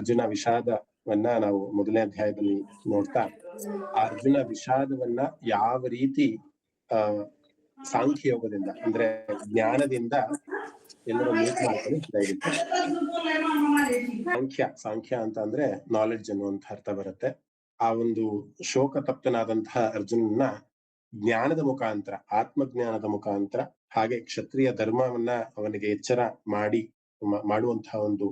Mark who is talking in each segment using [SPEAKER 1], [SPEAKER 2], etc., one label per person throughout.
[SPEAKER 1] ಅರ್ಜುನ ವಿಷಾದವನ್ನ ನಾವು ಮೊದಲನೇ ಅಧ್ಯಾಯದಲ್ಲಿ ನೋಡ್ತಾ, ಆ ಅರ್ಜುನ ವಿಷಾದವನ್ನ ಯಾವ ರೀತಿ ಆ ಸಾಂಖ್ಯ ಯೋಗದಿಂದ ಅಂದ್ರೆ ಜ್ಞಾನದಿಂದ ಎಲ್ಲರೂ ಮ್ಯೂಟ್ ಮಾಡ್ಕೊಳ್ಳಿ ದಯವಿಟ್ಟು. ಸಾಂಖ್ಯ ಅಂತ ಅಂದ್ರೆ ನಾಲೆಡ್ಜ್ ಅನ್ನುವಂತ ಅರ್ಥ ಬರುತ್ತೆ. ಆ ಒಂದು ಶೋಕ ತಪ್ತನಾದಂತಹ ಅರ್ಜುನನ್ನ ಜ್ಞಾನದ ಮುಖಾಂತರ, ಆತ್ಮಜ್ಞಾನದ ಮುಖಾಂತರ, ಹಾಗೆ ಕ್ಷತ್ರಿಯ ಧರ್ಮವನ್ನ ಅವನಿಗೆ ಎಚ್ಚರ ಮಾಡುವಂತಹ ಒಂದು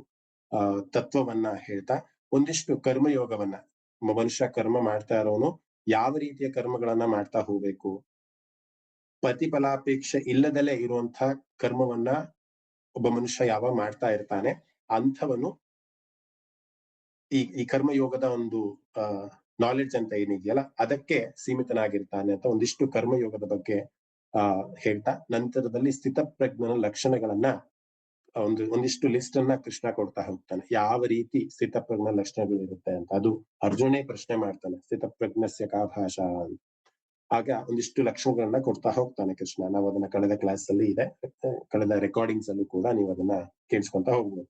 [SPEAKER 1] ತತ್ವವನ್ನ ಹೇಳ್ತಾ, ಒಂದಿಷ್ಟು ಕರ್ಮಯೋಗವನ್ನ, ಮನುಷ್ಯ ಕರ್ಮ ಮಾಡ್ತಾ ಇರೋನು ಯಾವ ರೀತಿಯ ಕರ್ಮಗಳನ್ನ ಮಾಡ್ತಾ ಹೋಗ್ಬೇಕು, ಪ್ರತಿಫಲಾಪೇಕ್ಷೆ ಇಲ್ಲದಲೇ ಇರುವಂತಹ ಕರ್ಮವನ್ನ ಒಬ್ಬ ಮನುಷ್ಯ ಯಾವಾಗ ಮಾಡ್ತಾ ಇರ್ತಾನೆ ಅಂಥವನು ಈ ಕರ್ಮಯೋಗದ ಒಂದು ನಾಲೆಡ್ಜ್ ಅಂತ ಏನಿದೆಯಲ್ಲ ಅದಕ್ಕೆ ಸೀಮಿತನಾಗಿರ್ತಾನೆ ಅಂತ ಒಂದಿಷ್ಟು ಕರ್ಮಯೋಗದ ಬಗ್ಗೆ ಹೇಳ್ತಾ, ನಂತರದಲ್ಲಿ ಸ್ಥಿತಪ್ರಜ್ಞನ ಲಕ್ಷಣಗಳನ್ನ ಒಂದಿಷ್ಟು ಲಿಸ್ಟ್ ಅನ್ನ ಕೃಷ್ಣ ಕೊಡ್ತಾ ಹೋಗ್ತಾನೆ. ಯಾವ ರೀತಿ ಸ್ಥಿತಪ್ರಜ್ಞ ಲಕ್ಷಣಗಳಿರುತ್ತೆ ಅಂತ ಅದು ಅರ್ಜುನೇ ಪ್ರಶ್ನೆ ಮಾಡ್ತಾನೆ, ಸ್ಥಿತಪ್ರಜ್ಞಸ್ಯ ಕಾ ಭಾಷಾ ಅಂತ. ಆಗ ಒಂದಿಷ್ಟು ಲಕ್ಷಣಗಳನ್ನ ಕೊಡ್ತಾ ಹೋಗ್ತಾನೆ ಕೃಷ್ಣ. ನಾವು ಅದನ್ನ ಕಳೆದ ಕ್ಲಾಸ್ ಅಲ್ಲಿ ಇದೆ, ಕಳೆದ ರೆಕಾರ್ಡಿಂಗ್ಸ್ ಅಲ್ಲೂ ಕೂಡ ನೀವು ಅದನ್ನ ಕೇಳಿಸ್ಕೊಂತ ಹೋಗ್ಬೋದು.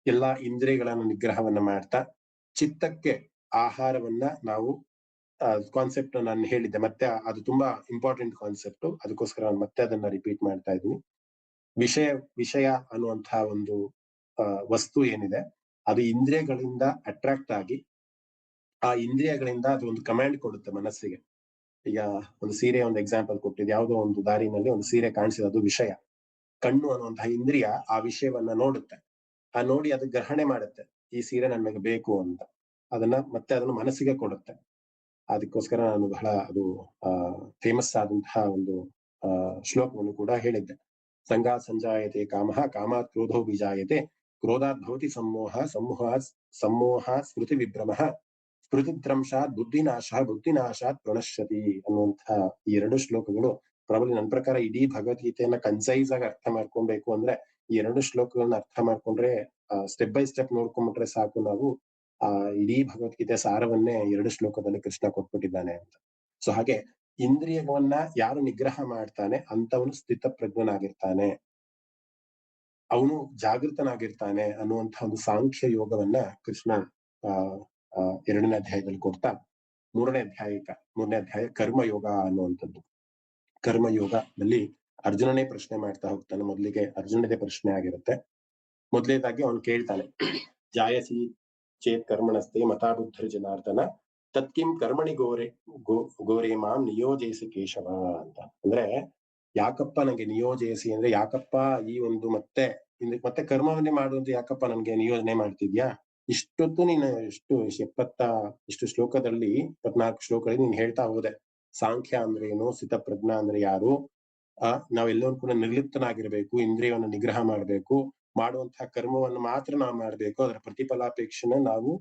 [SPEAKER 1] ಎಲ್ಲಾ ಇಂದ್ರಿಯಗಳನ್ನ ನಿಗ್ರಹವನ್ನ ಮಾಡ್ತಾ, ಚಿತ್ತಕ್ಕೆ ಆಹಾರವನ್ನ ನಾವು ಕಾನ್ಸೆಪ್ಟ್ ನಾನು ಹೇಳಿದ್ದೆ, ಮತ್ತೆ ಅದು ತುಂಬಾ ಇಂಪಾರ್ಟೆಂಟ್ ಕಾನ್ಸೆಪ್ಟ್, ಅದಕ್ಕೋಸ್ಕರ ನಾನು ಮತ್ತೆ ಅದನ್ನ ರಿಪೀಟ್ ಮಾಡ್ತಾ ಇದ್ದೀನಿ. ವಿಷಯ ಅನ್ನುವಂತಹ ಒಂದು ವಸ್ತು ಏನಿದೆ ಅದು ಇಂದ್ರಿಯಗಳಿಂದ ಅಟ್ರಾಕ್ಟ್ ಆಗಿ, ಆ ಇಂದ್ರಿಯಗಳಿಂದ ಅದು ಒಂದು ಕಮಾಂಡ್ ಕೊಡುತ್ತೆ ಮನಸ್ಸಿಗೆ. ಈಗ ಒಂದು ಸೀರೆ ಒಂದು ಎಕ್ಸಾಂಪಲ್ ಕೊಟ್ಟಿದ್ದು, ಯಾವುದೋ ಒಂದು ದಾರಿನಲ್ಲಿ ಒಂದು ಸೀರೆ ಕಾಣಿಸಿದ, ಅದು ವಿಷಯ. ಕಣ್ಣು ಅನ್ನುವಂತಹ ಇಂದ್ರಿಯ ಆ ವಿಷಯವನ್ನ ನೋಡುತ್ತೆ, ಆ ನೋಡಿ ಅದು ಗ್ರಹಣೆ ಮಾಡುತ್ತೆ, ಈ ಸೀರೆ ನನಗೆ ಬೇಕು ಅಂತ. ಅದನ್ನು ಮನಸ್ಸಿಗೆ ಕೊಡುತ್ತೆ. ಅದಕ್ಕೋಸ್ಕರ ನಾನು ಬಹಳ ಅದು ಫೇಮಸ್ ಆದಂತಹ ಒಂದು ಶ್ಲೋಕವನ್ನು ಕೂಡ ಹೇಳಿದ್ದೆ. ಸಂಗಾತ್ ಸಂಜಾಯತೆ ಕಾಮಃ, ಕಾಮಾತ್ ಕ್ರೋಧೋ ವಿಜಾಯತೆ, ಕ್ರೋಧಾತ್ ಭವತಿ ಸಮೋಹಾತ್ ಸ್ಮೃತಿ ವಿಭ್ರಮಃ, ಸ್ಮೃತಿಭ್ರಂಶಾತ್ ಬುದ್ಧಿನಾಶಾತ್ ಪ್ರಣಶ್ಯತಿ ಅನ್ನುವಂತಹ ಈ ಎರಡು ಶ್ಲೋಕಗಳು ಪ್ರಾಬಬ್ಲಿ ನನ್ನ ಪ್ರಕಾರ ಇಡೀ ಭಗವದ್ಗೀತೆಯನ್ನ ಕನ್ಸೈಸ್ ಆಗಿ ಅರ್ಥ ಮಾಡ್ಕೊಬೇಕು ಅಂದ್ರೆ ಈ ಎರಡು ಶ್ಲೋಕಗಳನ್ನ ಅರ್ಥ ಮಾಡ್ಕೊಂಡ್ರೆ, ಸ್ಟೆಪ್ ಬೈ ಸ್ಟೆಪ್ ನೋಡ್ಕೊಂಡ್ಬಿಟ್ರೆ ಸಾಕು, ನಾವು ಇಡೀ ಭಗವದ್ಗೀತೆ ಸಾರವನ್ನೇ ಎರಡು ಶ್ಲೋಕದಲ್ಲಿ ಕೃಷ್ಣ ಕೊಟ್ಬಿಟ್ಟಿದ್ದಾನೆ ಅಂತ. ಸೊ ಹಾಗೆ ಇಂದ್ರಿಯವನ್ನ ಯಾರು ನಿಗ್ರಹ ಮಾಡ್ತಾನೆ ಅಂತವನು ಸ್ಥಿತಪ್ರಜ್ಞನಾಗಿರ್ತಾನೆ, ಅವನು ಜಾಗೃತನಾಗಿರ್ತಾನೆ ಅನ್ನುವಂತಹ ಒಂದು ಸಾಂಖ್ಯ ಯೋಗವನ್ನ ಕೃಷ್ಣ ಎರಡನೇ ಅಧ್ಯಾಯದಲ್ಲಿ ಕೊಡ್ತಾ, ಮೂರನೇ ಅಧ್ಯಾಯ ಕರ್ಮಯೋಗ ಅನ್ನುವಂಥದ್ದು. ಕರ್ಮಯೋಗದಲ್ಲಿ ಅರ್ಜುನನೇ ಪ್ರಶ್ನೆ ಮಾಡ್ತಾ ಹೋಗ್ತಾನೆ. ಮೊದಲಿಗೆ ಅರ್ಜುನದೇ ಪ್ರಶ್ನೆ ಆಗಿರುತ್ತೆ. ಮೊದಲನೇದಾಗಿ ಅವನು ಕೇಳ್ತಾನೆ, ಜಾಯಸಿ ಚೇತ್ ಕರ್ಮಣಸ್ತೆ ಮತಾ ಬುದ್ಧರ್ ಜನಾರ್ದನ, ತತ್ಕಿಂ ಕರ್ಮಣಿ ಗೋರೆ ಮಾಂ ನಿಯೋಜಯಿಸಿ ಕೇಶವ ಅಂತ. ಅಂದ್ರೆ ಯಾಕಪ್ಪ ನಂಗೆ ನಿಯೋಜಯಿಸಿ ಅಂದ್ರೆ, ಯಾಕಪ್ಪ ಈ ಒಂದು ಮತ್ತೆ ಕರ್ಮವನ್ನೇ ಮಾಡುವಂತ ಯಾಕಪ್ಪ ನನ್ಗೆ ನಿಯೋಜನೆ ಮಾಡ್ತಿದ್ಯಾ? ಇಷ್ಟೊತ್ತು ನೀನು ಇಷ್ಟು ಶ್ಲೋಕದಲ್ಲಿ 24 ಶ್ಲೋಕದಲ್ಲಿ ನೀನ್ ಹೇಳ್ತಾ ಹೋದೆ, ಸಾಂಖ್ಯ ಅಂದ್ರೆ ಏನು, ಸ್ಥಿತಪ್ರಜ್ಞ ಅಂದ್ರೆ ಯಾರು, ನಾವೆಲ್ಲರೂ ಕೂಡ ನಿರ್ಲಿಪ್ತನಾಗಿರ್ಬೇಕು, ಇಂದ್ರಿಯವನ್ನ ನಿಗ್ರಹ ಮಾಡ್ಬೇಕು, ಮಾಡುವಂತಹ ಕರ್ಮವನ್ನು ಮಾತ್ರ ನಾವು ಮಾಡ್ಬೇಕು, ಅದರ ಪ್ರತಿಫಲಾಪೇಕ್ಷೆನ ನಾವು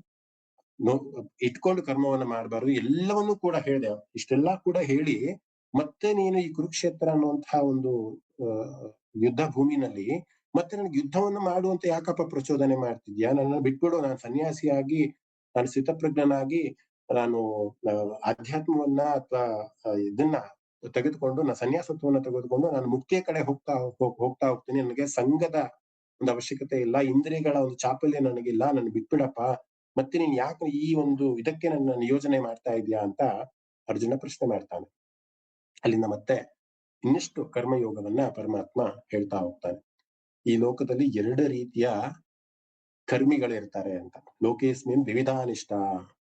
[SPEAKER 1] ಇಟ್ಕೊಂಡು ಕರ್ಮವನ್ನ ಮಾಡಬಾರ್ದು, ಎಲ್ಲವನ್ನೂ ಕೂಡ ಹೇಳಿದೆ. ಇಷ್ಟೆಲ್ಲಾ ಕೂಡ ಹೇಳಿ ಮತ್ತೆ ನೀನು ಈ ಕುರುಕ್ಷೇತ್ರ ಅನ್ನುವಂತಹ ಒಂದು ಯುದ್ಧ ಭೂಮಿನಲ್ಲಿ ಮತ್ತೆ ನನಗೆ ಯುದ್ಧವನ್ನು ಮಾಡುವಂತ ಯಾಕಪ್ಪ ಪ್ರಚೋದನೆ ಮಾಡ್ತಿದ್ಯಾ? ನನ್ನ ಬಿಟ್ಬಿಡು, ನಾನು ಸನ್ಯಾಸಿಯಾಗಿ, ನಾನು ಸ್ಥಿತಪ್ರಜ್ಞನಾಗಿ, ನಾನು ಆಧ್ಯಾತ್ಮವನ್ನ ಅಥವಾ ಇದನ್ನ ತೆಗೆದುಕೊಂಡು, ನಾನು ಸನ್ಯಾಸತ್ವವನ್ನು ತೆಗೆದುಕೊಂಡು ನಾನು ಮುಕ್ತಿಯ ಕಡೆ ಹೋಗ್ತಾ ಹೋಗ್ತೀನಿ. ನನಗೆ ಸಂಘದ ಒಂದು ಅವಶ್ಯಕತೆ ಇಲ್ಲ, ಇಂದ್ರಿಯಗಳ ಒಂದು ಚಾಪಲ್ಯ ನನಗಿಲ್ಲ, ನನ್ ಬಿಟ್ಬಿಡಪ್ಪ, ಮತ್ತೆ ನೀನ್ ಯಾಕೆ ಈ ಒಂದು ಇದಕ್ಕೆ ನನ್ನ ನಿಯೋಜನೆ ಮಾಡ್ತಾ ಇದೀಯಾ ಅಂತ ಅರ್ಜುನ ಪ್ರಶ್ನೆ ಮಾಡ್ತಾನೆ. ಅಲ್ಲಿಂದ ಮತ್ತೆ ಇನ್ನಿಷ್ಟು ಕರ್ಮಯೋಗವನ್ನ ಪರಮಾತ್ಮ ಹೇಳ್ತಾ ಹೋಗ್ತಾನೆ. ಈ ಲೋಕದಲ್ಲಿ 2 ರೀತಿಯ ಕರ್ಮಿಗಳಿರ್ತಾರೆ ಅಂತ. ಲೋಕೇಸ್ಮಿನ್ ವಿವಿಧಾನಿಷ್ಠ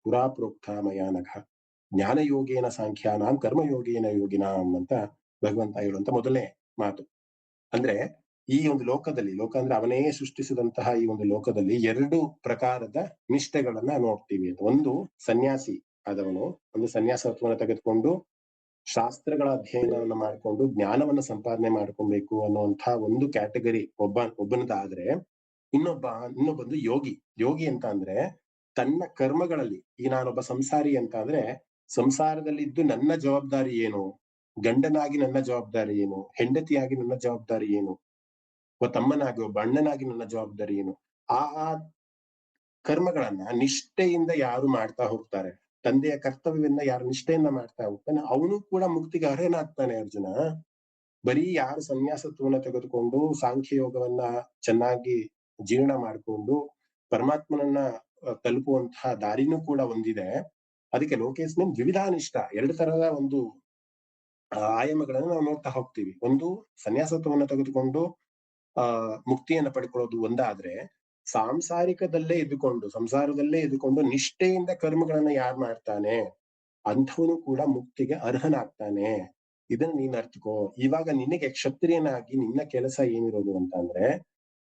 [SPEAKER 1] ಪುರಾ ಪ್ರೋಕ್ತ ಮಯಾನಘ, ಜ್ಞಾನಯೋಗೇನ ಸಾಂಖ್ಯಾನಾಂ ಕರ್ಮಯೋಗೇನ ಯೋಗಿನಾಂ ಅಂತ ಭಗವಂತ ಹೇಳುವಂತ ಮೊದಲನೇ ಮಾತು. ಅಂದ್ರೆ ಈ ಒಂದು ಲೋಕದಲ್ಲಿ, ಲೋಕ ಅಂದ್ರೆ ಅವನೇ ಸೃಷ್ಟಿಸಿದಂತಹ ಈ ಒಂದು ಲೋಕದಲ್ಲಿ 2 ಪ್ರಕಾರದ ನಿಷ್ಠೆಗಳನ್ನ ನೋಡ್ತೀವಿ ಅಂತ. ಒಂದು ಸನ್ಯಾಸಿ ಆದವನು, ಒಂದು ಸನ್ಯಾಸತ್ವವನ್ನು ತೆಗೆದುಕೊಂಡು ಶಾಸ್ತ್ರಗಳ ಅಧ್ಯಯನವನ್ನ ಮಾಡ್ಕೊಂಡು ಜ್ಞಾನವನ್ನ ಸಂಪಾದನೆ ಮಾಡ್ಕೊಬೇಕು ಅನ್ನುವಂತಹ ಒಂದು ಕ್ಯಾಟಗರಿ ಒಬ್ಬನದಾದ್ರೆ, ಇನ್ನೊಬ್ಬಂದು ಯೋಗಿ ಅಂತ ಅಂದ್ರೆ ತನ್ನ ಕರ್ಮಗಳಲ್ಲಿ, ಈಗ ನಾನೊಬ್ಬ ಸಂಸಾರಿ ಅಂತ ಅಂದ್ರೆ ಸಂಸಾರದಲ್ಲಿದ್ದು ನನ್ನ ಜವಾಬ್ದಾರಿ ಏನು, ಗಂಡನಾಗಿ ನನ್ನ ಜವಾಬ್ದಾರಿ ಏನು, ಹೆಂಡತಿಯಾಗಿ ನನ್ನ ಜವಾಬ್ದಾರಿ ಏನು, ಒಬ್ಬ ತಮ್ಮನಾಗಿ ಒಬ್ಬ ಅಣ್ಣನಾಗಿ ನನ್ನ ಜವಾಬ್ದಾರಿ ಏನು, ಆ ಕರ್ಮಗಳನ್ನ ನಿಷ್ಠೆಯಿಂದ ಯಾರು ಮಾಡ್ತಾ ಹೋಗ್ತಾರೆ, ತಂದೆಯ ಕರ್ತವ್ಯವನ್ನ ಯಾರು ನಿಷ್ಠೆಯಿಂದ ಮಾಡ್ತಾ ಹೋಗ್ತಾನೆ, ಅವನು ಕೂಡ ಮುಕ್ತಿಗೆ ಅರ್ಹನಾಗ್ತಾನೆ ಅರ್ಜುನ. ಬರೀ ಯಾರು ಸನ್ಯಾಸತ್ವವನ್ನ ತೆಗೆದುಕೊಂಡು ಸಾಂಖ್ಯ ಯೋಗವನ್ನ ಚೆನ್ನಾಗಿ ಜೀರ್ಣ ಮಾಡ್ಕೊಂಡು ಪರಮಾತ್ಮನನ್ನ ತಲುಪುವಂತಹ ದಾರಿನೂ ಕೂಡ ಒಂದಿದೆ. ಅದಕ್ಕೆ ಲೋಕೇಸ್ಮಿನ್ ದ್ವಿವಿಧಾನಿಷ್ಠ, 2 ತರದ ಒಂದು ಆಯಾಮಗಳನ್ನು ನಾವು ನೋಡ್ತಾ ಹೋಗ್ತೀವಿ. ಒಂದು ಸನ್ಯಾಸತ್ವವನ್ನು ತೆಗೆದುಕೊಂಡು ಮುಕ್ತಿಯನ್ನ ಪಡ್ಕೊಳ್ಳೋದು ಒಂದಾದ್ರೆ, ಸಾಂಸಾರಿಕದಲ್ಲೇ ಇದ್ದುಕೊಂಡು ಸಂಸಾರದಲ್ಲೇ ಇದ್ದುಕೊಂಡು ನಿಷ್ಠೆಯಿಂದ ಕರ್ಮಗಳನ್ನ ಯಾರ್ ಮಾಡ್ತಾನೆ ಅಂಥವನು ಕೂಡ ಮುಕ್ತಿಗೆ ಅರ್ಹನಾಗ್ತಾನೆ. ಇದನ್ನ ನೀನ್ ಅರ್ಥಕೋ. ಇವಾಗ ನಿನಗೆ ಕ್ಷತ್ರಿಯನಾಗಿ ನಿನ್ನ ಕೆಲಸ ಏನಿರೋದು ಅಂತ ಅಂದ್ರೆ,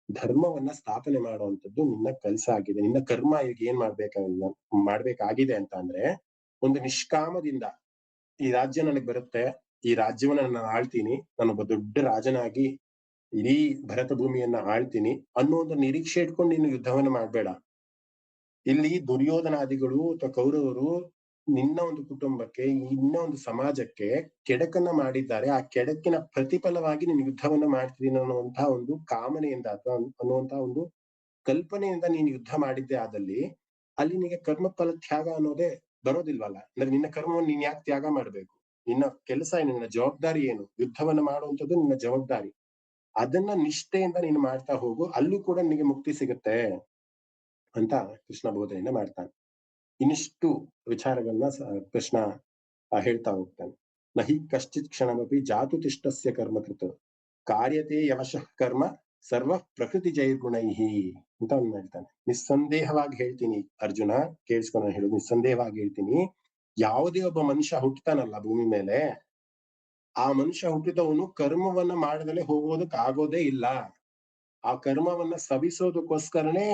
[SPEAKER 1] ಧರ್ಮವನ್ನ ಸ್ಥಾಪನೆ ಮಾಡುವಂತದ್ದು ನಿನ್ನ ಕೆಲಸ ಆಗಿದೆ. ನಿನ್ನ ಕರ್ಮ ಈಗ ಏನ್ ಮಾಡ್ಬೇಕಾಗಿದೆ ಅಂತ ಅಂದ್ರೆ, ಒಂದು ನಿಷ್ಕಾಮದಿಂದ ಈ ರಾಜ್ಯ ನನಗ್ ಬರುತ್ತೆ, ಈ ರಾಜ್ಯವನ್ನ ನಾನು ಆಳ್ತೀನಿ, ನಾನೊಬ್ಬ ದೊಡ್ಡ ರಾಜನಾಗಿ ಇಡೀ ಭರತ ಭೂಮಿಯನ್ನ ಆಳ್ತೀನಿ ಅನ್ನೋ ಒಂದು ನಿರೀಕ್ಷೆ ಇಟ್ಕೊಂಡು ನೀನು ಯುದ್ಧವನ್ನ ಮಾಡ್ಬೇಡ. ಇಲ್ಲಿ ದುರ್ಯೋಧನಾದಿಗಳು ಅಥವಾ ಕೌರವರು ನಿನ್ನ ಒಂದು ಕುಟುಂಬಕ್ಕೆ, ನಿನ್ನ ಒಂದು ಸಮಾಜಕ್ಕೆ ಕೆಡಕನ್ನ ಮಾಡಿದ್ದಾರೆ. ಆ ಕೆಡಕಿನ ಪ್ರತಿಫಲವಾಗಿ ನೀನು ಯುದ್ಧವನ್ನ ಮಾಡ್ತೀನಿ ಅನ್ನುವಂತಹ ಒಂದು ಕಾಮನೆಯಿಂದ ಅಥವಾ ಅನ್ನುವಂತಹ ಒಂದು ಕಲ್ಪನೆಯಿಂದ ನೀನು ಯುದ್ಧ ಮಾಡಿದ್ದೆ ಆದಲ್ಲಿ, ಅಲ್ಲಿ ನಿನಗೆ ಕರ್ಮ ಫಲ ತ್ಯಾಗ ಅನ್ನೋದೇ ಬರೋದಿಲ್ವಲ್ಲ. ಅಂದ್ರೆ ನಿನ್ನ ಕರ್ಮವನ್ನು ನೀನ್ ಯಾಕೆ ತ್ಯಾಗ ಮಾಡ್ಬೇಕು? ನಿನ್ನ ಕೆಲಸ ಏನು? ನಿನ್ನ ಜವಾಬ್ದಾರಿ ಏನು? ಯುದ್ಧವನ್ನ ಮಾಡುವಂತದ್ದು ನಿನ್ನ ಜವಾಬ್ದಾರಿ. ಅದನ್ನ ನಿಷ್ಠೆಯಿಂದ ನೀನು ಮಾಡ್ತಾ ಹೋಗು, ಅಲ್ಲೂ ಕೂಡ ನಿನಗೆ ಮುಕ್ತಿ ಸಿಗುತ್ತೆ ಅಂತ ಕೃಷ್ಣ ಬೋಧನೆಯನ್ನ ಮಾಡ್ತಾನೆ. ಇನ್ನಿಷ್ಟು ವಿಚಾರಗಳನ್ನ ಕೃಷ್ಣ ಹೇಳ್ತಾ ಹೋಗ್ತಾನೆ. ನಹಿ ಕಶ್ಚಿತ್ ಕ್ಷಣಮಪಿ ಜಾತು ತಿಷ್ಟಸ್ಯ ಕರ್ಮಕೃತ್ ಕಾರ್ಯತೆ ಯವಶಃ ಕರ್ಮ ಸರ್ವ ಪ್ರಕೃತಿ ಜೈರ್ಗುಣೈಹಿ ಅಂತ ಅವ್ನು ಹೇಳ್ತಾನೆ. ನಿಸ್ಸಂದೇಹವಾಗಿ ಹೇಳ್ತೀನಿ ಅರ್ಜುನ, ಕೇಳಿಸ್ಕೊಂಡು ಹೇಳುದು, ನಿಸ್ಸಂದೇಹವಾಗಿ ಹೇಳ್ತೀನಿ, ಯಾವುದೇ ಒಬ್ಬ ಮನುಷ್ಯ ಹುಟ್ಟತಾನಲ್ಲ ಭೂಮಿ ಮೇಲೆ, ಆ ಮನುಷ್ಯ ಹುಟ್ಟಿದವನು ಕರ್ಮವನ್ನ ಮಾಡದಲ್ಲೇ ಹೋಗೋದಕ್ ಆಗೋದೇ ಇಲ್ಲ. ಆ ಕರ್ಮವನ್ನ ಸವಿಸೋದಕ್ಕೋಸ್ಕರನೇ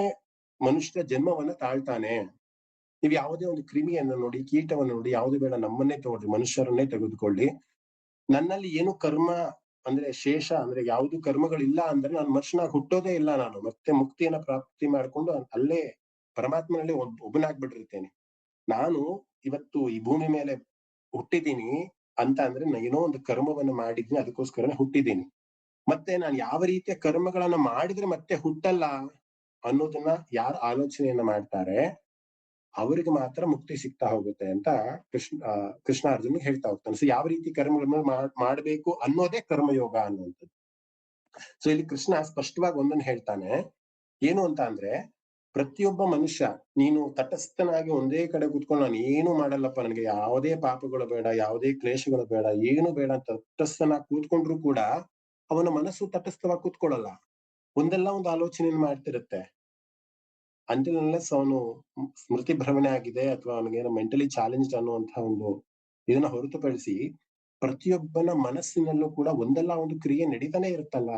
[SPEAKER 1] ಮನುಷ್ಯ ಜನ್ಮವನ್ನ ತಾಳ್ತಾನೆ. ನೀವ್ ಯಾವುದೇ ಒಂದು ಕ್ರಿಮಿಯನ್ನ ನೋಡಿ, ಕೀಟವನ್ನ ನೋಡಿ, ಯಾವ್ದು ಬೇಡ ನಮ್ಮನ್ನೇ ತಗೊಳ್ಳಿ, ಮನುಷ್ಯರನ್ನೇ ತೆಗೆದುಕೊಳ್ಳಿ, ನನ್ನಲ್ಲಿ ಏನು ಕರ್ಮ ಅಂದ್ರೆ ಶೇಷ ಅಂದ್ರೆ ಯಾವ್ದು ಕರ್ಮಗಳಿಲ್ಲ ಅಂದ್ರೆ ನಾನು ಮನುಷ್ಯನಾಗಿ ಹುಟ್ಟೋದೇ ಇಲ್ಲ. ನಾನು ಮತ್ತೆ ಮುಕ್ತಿಯನ್ನ ಪ್ರಾಪ್ತಿ ಮಾಡ್ಕೊಂಡು ಅಲ್ಲೇ ಪರಮಾತ್ಮನಲ್ಲಿ ಒಬ್ಬನಾಗ್ಬಿಟ್ಟಿರ್ತೇನೆ. ನಾನು ಇವತ್ತು ಈ ಭೂಮಿ ಮೇಲೆ ಹುಟ್ಟಿದ್ದೀನಿ ಅಂತ ಅಂದ್ರೆ ಏನೋ ಒಂದು ಕರ್ಮವನ್ನ ಮಾಡಿದ್ದೀನಿ, ಅದಕ್ಕೋಸ್ಕರನೇ ಹುಟ್ಟಿದ್ದೀನಿ. ಮತ್ತೆ ನಾನು ಯಾವ ರೀತಿಯ ಕರ್ಮಗಳನ್ನ ಮಾಡಿದ್ರೆ ಮತ್ತೆ ಹುಟ್ಟಲ್ಲ ಅನ್ನೋದನ್ನ ಯಾರು ಆಲೋಚನೆಯನ್ನ ಮಾಡ್ತಾರೆ, ಅವರಿಗೆ ಮಾತ್ರ ಮುಕ್ತಿ ಸಿಗ್ತಾ ಹೋಗುತ್ತೆ ಅಂತ ಕೃಷ್ಣ ಅರ್ಜುನ್ಗೆ ಹೇಳ್ತಾ ಹೋಗ್ತಾನೆ. ಸೊ ಯಾವ ರೀತಿ ಕರ್ಮಗಳನ್ನ ಮಾಡ್ಬೇಕು ಅನ್ನೋದೇ ಕರ್ಮಯೋಗ ಅನ್ನುವಂಥದ್ದು. ಸೊ ಇಲ್ಲಿ ಕೃಷ್ಣ ಸ್ಪಷ್ಟವಾಗಿ ಒಂದನ್ನು ಹೇಳ್ತಾನೆ, ಏನು ಅಂತ ಅಂದ್ರೆ, ಪ್ರತಿಯೊಬ್ಬ ಮನುಷ್ಯ ನೀನು ತಟಸ್ಥನಾಗಿ ಒಂದೇ ಕಡೆ ಕೂತ್ಕೊಂಡು ನಾನು ಏನು ಮಾಡಲ್ಲಪ್ಪ, ನನಗೆ ಯಾವುದೇ ಪಾಪಗಳು ಬೇಡ, ಯಾವುದೇ ಕ್ಲೇಶಗಳು ಬೇಡ, ಏನು ಬೇಡ ಅಂತ ತಟಸ್ಥನಾಗಿ ಕೂತ್ಕೊಂಡ್ರು ಕೂಡ ಅವನ ಮನಸ್ಸು ತಟಸ್ಥವಾಗಿ ಕೂತ್ಕೊಳ್ಳಲ್ಲ. ಒಂದೆಲ್ಲ ಒಂದು ಆಲೋಚನೆಯನ್ನು ಮಾಡ್ತಿರುತ್ತೆ. ಅಂಟಿಲ್ ಅನ್ಲೆಸ್ ಅವನು ಸ್ಮೃತಿ ಭ್ರಮಣೆ ಆಗಿದೆ ಅಥವಾ ಅವನಿಗೇನೋ ಮೆಂಟಲಿ ಚಾಲೆಂಜ್ಡ್ ಅನ್ನುವಂತಹ ಒಂದು ಇದನ್ನ ಹೊರತುಪಡಿಸಿ ಪ್ರತಿಯೊಬ್ಬನ ಮನಸ್ಸಿನಲ್ಲೂ ಕೂಡ ಒಂದಲ್ಲ ಒಂದು ಕ್ರಿಯೆ ನಡೀತಾನೆ ಇರುತ್ತಲ್ಲ.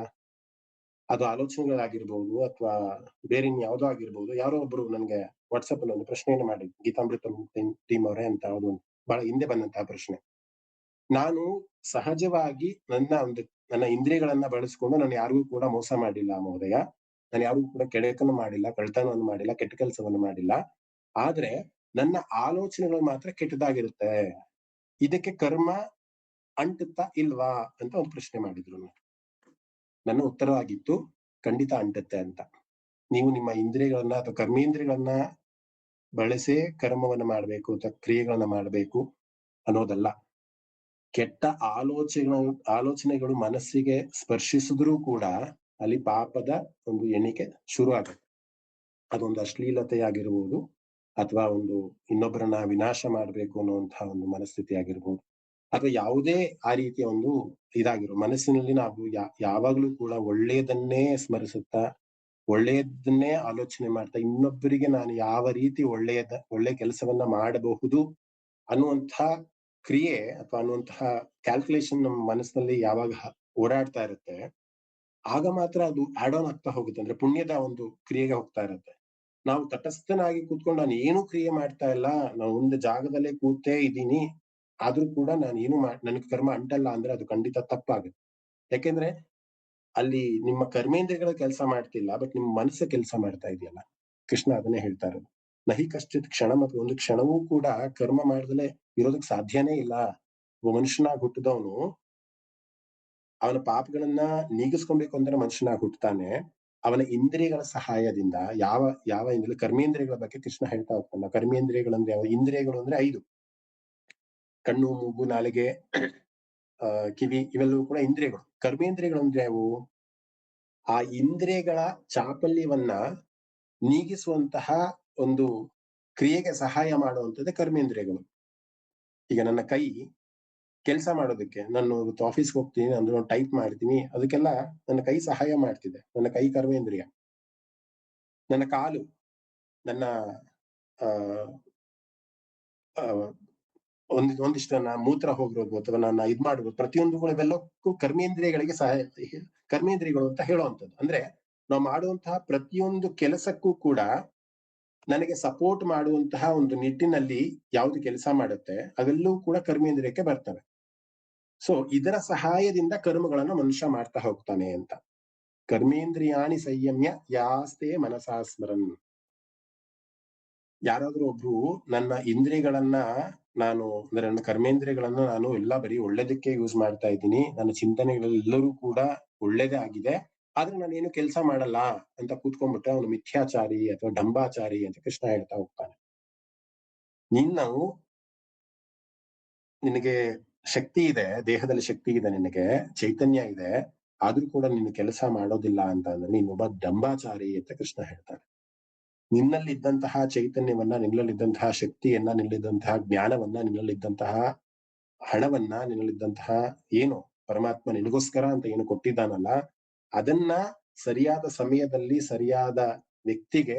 [SPEAKER 1] ಅದು ಆಲೋಚನೆಗಳಾಗಿರ್ಬಹುದು ಅಥವಾ ಬೇರೆ ಯಾವ್ದೋ ಆಗಿರ್ಬಹುದು. ಯಾರೋ ಒಬ್ರು ನನ್ಗೆ ವಾಟ್ಸಪ್ ಅಲ್ಲಿ ಒಂದು ಪ್ರಶ್ನೆಯನ್ನು ಮಾಡಿ, ಗೀತಾಮೃತ ಟೀಮ್ ಅವರೇ ಅಂತ ಒಂದು ಬಹಳ ಹಿಂದೆ ಬಂದಂತಹ ಪ್ರಶ್ನೆ. ನಾನು ಸಹಜವಾಗಿ ನನ್ನ ಇಂದ್ರಿಯಗಳನ್ನ ಬಳಸ್ಕೊಂಡು ನಾನು ಯಾರಿಗೂ ಕೂಡ ಮೋಸ ಮಾಡಿಲ್ಲ ಮಹೋದಯ. ನಾನು ಯಾರಿಗೂ ಕೂಡ ಕೆಡಕನ್ನು ಮಾಡಿಲ್ಲ, ಕಳ್ತನವನ್ನು ಮಾಡಿಲ್ಲ, ಕೆಟ್ಟ ಕೆಲಸವನ್ನು ಮಾಡಿಲ್ಲ. ಆದ್ರೆ ನನ್ನ ಆಲೋಚನೆಗಳು ಮಾತ್ರ ಕೆಟ್ಟದಾಗಿರುತ್ತೆ. ಇದಕ್ಕೆ ಕರ್ಮ ಅಂಟುತ್ತಾ ಇಲ್ವಾ ಅಂತ ಒಂದು ಪ್ರಶ್ನೆ ಮಾಡಿದ್ರು. ನನ್ನ ಉತ್ತರವಾಗಿತ್ತು, ಖಂಡಿತ ಅಂಟುತ್ತೆ ಅಂತ. ನೀವು ನಿಮ್ಮ ಇಂದ್ರಿಯಗಳನ್ನ ಅಥವಾ ಕರ್ಮೇಂದ್ರಿಯಗಳನ್ನ ಬಳಸೇ ಕರ್ಮವನ್ನ ಮಾಡ್ಬೇಕು ಅಥವಾ ಕ್ರಿಯೆಗಳನ್ನ ಮಾಡ್ಬೇಕು ಅನ್ನೋದಲ್ಲ. ಕೆಟ್ಟ ಆಲೋಚನೆಗಳು ಮನಸ್ಸಿಗೆ ಸ್ಪರ್ಶಿಸಿದ್ರೂ ಕೂಡ ಅಲ್ಲಿ ಪಾಪದ ಒಂದು ಎಣಿಕೆ ಶುರು ಆಗುತ್ತೆ. ಅದೊಂದು ಅಶ್ಲೀಲತೆ ಆಗಿರ್ಬೋದು, ಅಥವಾ ಒಂದು ಇನ್ನೊಬ್ಬರನ್ನ ವಿನಾಶ ಮಾಡ್ಬೇಕು ಅನ್ನುವಂತಹ ಒಂದು ಮನಸ್ಥಿತಿ ಆಗಿರ್ಬೋದು, ಅಥವಾ ಯಾವುದೇ ಆ ರೀತಿಯ ಒಂದು ಮನಸ್ಸಿನಲ್ಲಿ ನಾವು ಯಾವಾಗ್ಲೂ ಕೂಡ ಒಳ್ಳೆಯದನ್ನೇ ಸ್ಮರಿಸುತ್ತಾ, ಒಳ್ಳೆಯದನ್ನೇ ಆಲೋಚನೆ ಮಾಡ್ತಾ, ಇನ್ನೊಬ್ಬರಿಗೆ ನಾನು ಯಾವ ರೀತಿ ಒಳ್ಳೆ ಕೆಲಸವನ್ನ ಮಾಡಬಹುದು ಅನ್ನುವಂತಹ ಕ್ರಿಯೆ ಅಥವಾ ಅನ್ನುವಂತಹ ಕ್ಯಾಲ್ಕುಲೇಷನ್ ನಮ್ಮ ಮನಸ್ಸಿನಲ್ಲಿ ಯಾವಾಗ ಓಡಾಡ್ತಾ ಇರುತ್ತೆ, ಆಗ ಮಾತ್ರ ಅದು ಆಡ್ ಆನ್ ಆಗ್ತಾ ಹೋಗುತ್ತೆ. ಅಂದ್ರೆ ಪುಣ್ಯದ ಒಂದು ಕ್ರಿಯೆಗೆ ಹೋಗ್ತಾ ಇರುತ್ತೆ. ನಾವು ತಟಸ್ಥನಾಗಿ ಕೂತ್ಕೊಂಡು ನಾನು ಏನು ಕ್ರಿಯೆ ಮಾಡ್ತಾ ಇಲ್ಲ, ನಾನು ಒಂದು ಜಾಗದಲ್ಲೇ ಕೂತೇ ಇದ್ದೀನಿ, ಆದ್ರೂ ಕೂಡ ನಾನು ಏನು ನನಗೆ ಕರ್ಮ ಅಂಟಲ್ಲ ಅಂದ್ರೆ ಅದು ಖಂಡಿತ ತಪ್ಪಾಗುತ್ತೆ. ಯಾಕೆಂದ್ರೆ ಅಲ್ಲಿ ನಿಮ್ಮ ಕರ್ಮೇಂದ್ರಿಯಗಳ ಕೆಲಸ ಮಾಡ್ತಿಲ್ಲ, ಬಟ್ ನಿಮ್ಮ ಮನಸ್ಸು ಕೆಲಸ ಮಾಡ್ತಾ ಇದೆಯಲ್ಲ. ಕೃಷ್ಣ ಅದನ್ನೇ ಹೇಳ್ತಾ ಇರೋದು. ನಹಿ ಕಶ್ಚಿತ್ ಕ್ಷಣ, ಮತ್ತು ಒಂದು ಕ್ಷಣವೂ ಕೂಡ ಕರ್ಮ ಮಾಡ್ದಲೆ ಇರೋದಕ್ ಸಾಧ್ಯನೇ ಇಲ್ಲ. ಒಬ್ಬ ಮನುಷ್ಯನಾಗಿ ಹುಟ್ಟಿದವನು ಅವನ ಪಾಪಗಳನ್ನ ನೀಗಿಸ್ಕೊಬೇಕು ಅಂದ್ರೆ ಮನುಷ್ಯನಾಗಿ ಹುಟ್ಟುತ್ತಾನೆ. ಅವನ ಇಂದ್ರಿಯಗಳ ಸಹಾಯದಿಂದ ಯಾವ ಕರ್ಮೇಂದ್ರಿಯಗಳ ಬಗ್ಗೆ ಕೃಷ್ಣ ಹೇಳ್ತಾ ಹೋಗ್ತಾನೆ. ಕರ್ಮೇಂದ್ರಿಯಗಳಂದ್ರೆ ಯಾವ? ಇಂದ್ರಿಯಗಳು ಅಂದ್ರೆ 5: ಕಣ್ಣು, ಮೂಗು, ನಾಲಿಗೆ, ಕಿವಿ, ಇವೆಲ್ಲವೂ ಕೂಡ ಇಂದ್ರಿಯಗಳು. ಕರ್ಮೇಂದ್ರಿಯಗಳು ಅಂದ್ರೆ ಅವು ಆ ಇಂದ್ರಿಯಗಳ ಚಾಪಲ್ಯವನ್ನ ನೀಗಿಸುವಂತಹ ಒಂದು ಕ್ರಿಯೆಗೆ ಸಹಾಯ ಮಾಡುವಂಥದ್ದೇ ಕರ್ಮೇಂದ್ರಿಯಗಳು. ಈಗ ನನ್ನ ಕೈ ಕೆಲಸ ಮಾಡೋದಕ್ಕೆ ನಾನು ಇವತ್ತು ಆಫೀಸ್‌ಗೆ ಹೋಗ್ತೀನಿ ಅಂದ್ರೆ ಟೈಪ್ ಮಾಡ್ತೀನಿ. ಅದಕ್ಕೆಲ್ಲ ನನ್ನ ಕೈ ಸಹಾಯ ಮಾಡ್ತಿದೆ. ನನ್ನ ಕೈ ಕರ್ಮೇಂದ್ರಿಯ. ನನ್ನ ಕಾಲು, ನನ್ನ ಆಹ್, ಆಹ್, ಒಂದಿಷ್ಟು ಮೂತ್ರ ಹೋಗಿರೋದು ಅಥವಾ ನನ್ನ ಮಾಡ್ಬೋದು ಪ್ರತಿಯೊಂದು ಕೂಡ ಇವೆಲ್ಲಕ್ಕೂ ಕರ್ಮೇಂದ್ರಿಯಗಳಿಗೆ ಸಹಾಯ ಕರ್ಮೇಂದ್ರಿಯಗಳು ಅಂತ ಹೇಳುವಂಥದ್ದು. ಅಂದ್ರೆ ನಾವು ಮಾಡುವಂತಹ ಪ್ರತಿಯೊಂದು ಕೆಲಸಕ್ಕೂ ಕೂಡ ನನಗೆ ಸಪೋರ್ಟ್ ಮಾಡುವಂತಹ ಒಂದು ನಿಟ್ಟಿನಲ್ಲಿ ಯಾವುದು ಕೆಲಸ ಮಾಡುತ್ತೆ ಅವೆಲ್ಲವೂ ಕೂಡ ಕರ್ಮೇಂದ್ರಿಯಕ್ಕೆ ಬರ್ತವೆ. ಸೊ ಇದರ ಸಹಾಯದಿಂದ ಕರ್ಮಗಳನ್ನ ಮನುಷ್ಯ ಮಾಡ್ತಾ ಹೋಗ್ತಾನೆ ಅಂತ. ಕರ್ಮೇಂದ್ರಿಯಾಣಿ ಸಂಯಮ್ಯ ಯಾಸ್ತೆ ಮನಸಾ ಸ್ಮರನ್. ಯಾರಾದ್ರೂ ಒಬ್ರು ನನ್ನ ಇಂದ್ರಿಯಗಳನ್ನ ಅಂದ್ರೆ ನನ್ನ ಕರ್ಮೇಂದ್ರಿಯಗಳನ್ನ ನಾನು ಎಲ್ಲ ಬರೀ ಒಳ್ಳೇದಕ್ಕೆ ಯೂಸ್ ಮಾಡ್ತಾ ಇದ್ದೀನಿ. ನನ್ನ ಚಿಂತನೆಗಳೆಲ್ಲರೂ ಕೂಡ ಒಳ್ಳೇದೇ ಆಗಿದೆ. ಆದ್ರೆ ನಾನೇನು ಕೆಲಸ ಮಾಡಲ್ಲ ಅಂತ ಕೂತ್ಕೊಂಡ್ಬಿಟ್ರೆ ಅವನು ಮಿಥ್ಯಾಚಾರಿ ಅಥವಾ ಡಂಬಾಚಾರಿ ಅಂತ ಕೃಷ್ಣ ಹೇಳ್ತಾ ಹೋಗ್ತಾನೆ. ನಿನಗೆ ಶಕ್ತಿ ಇದೆ, ದೇಹದಲ್ಲಿ ಶಕ್ತಿ ಇದೆ, ನಿನಗೆ ಚೈತನ್ಯ ಇದೆ, ಆದ್ರೂ ಕೂಡ ನೀನು ಕೆಲಸ ಮಾಡೋದಿಲ್ಲ ಅಂತ ಅಂದ್ರೆ ನೀನೊಬ್ಬ ಡಂಬಾಚಾರಿ ಅಂತ ಕೃಷ್ಣ ಹೇಳ್ತಾನೆ. ನಿನ್ನಲ್ಲಿದ್ದಂತಹ ಚೈತನ್ಯವನ್ನ, ನಿನ್ನಲ್ಲಿದ್ದಂತಹ ಶಕ್ತಿಯನ್ನ, ನಿನ್ನಲ್ಲಿದ್ದಂತಹ ಜ್ಞಾನವನ್ನ, ನಿನ್ನಲ್ಲಿದ್ದಂತಹ ಹಣವನ್ನ, ನಿನ್ನಲ್ಲಿದ್ದಂತಹ ಏನು ಪರಮಾತ್ಮ ನಿನಗೋಸ್ಕರ ಅಂತ ಏನು ಕೊಟ್ಟಿದ್ದಾನಲ್ಲ, ಅದನ್ನ ಸರಿಯಾದ ಸಮಯದಲ್ಲಿ ಸರಿಯಾದ ವ್ಯಕ್ತಿಗೆ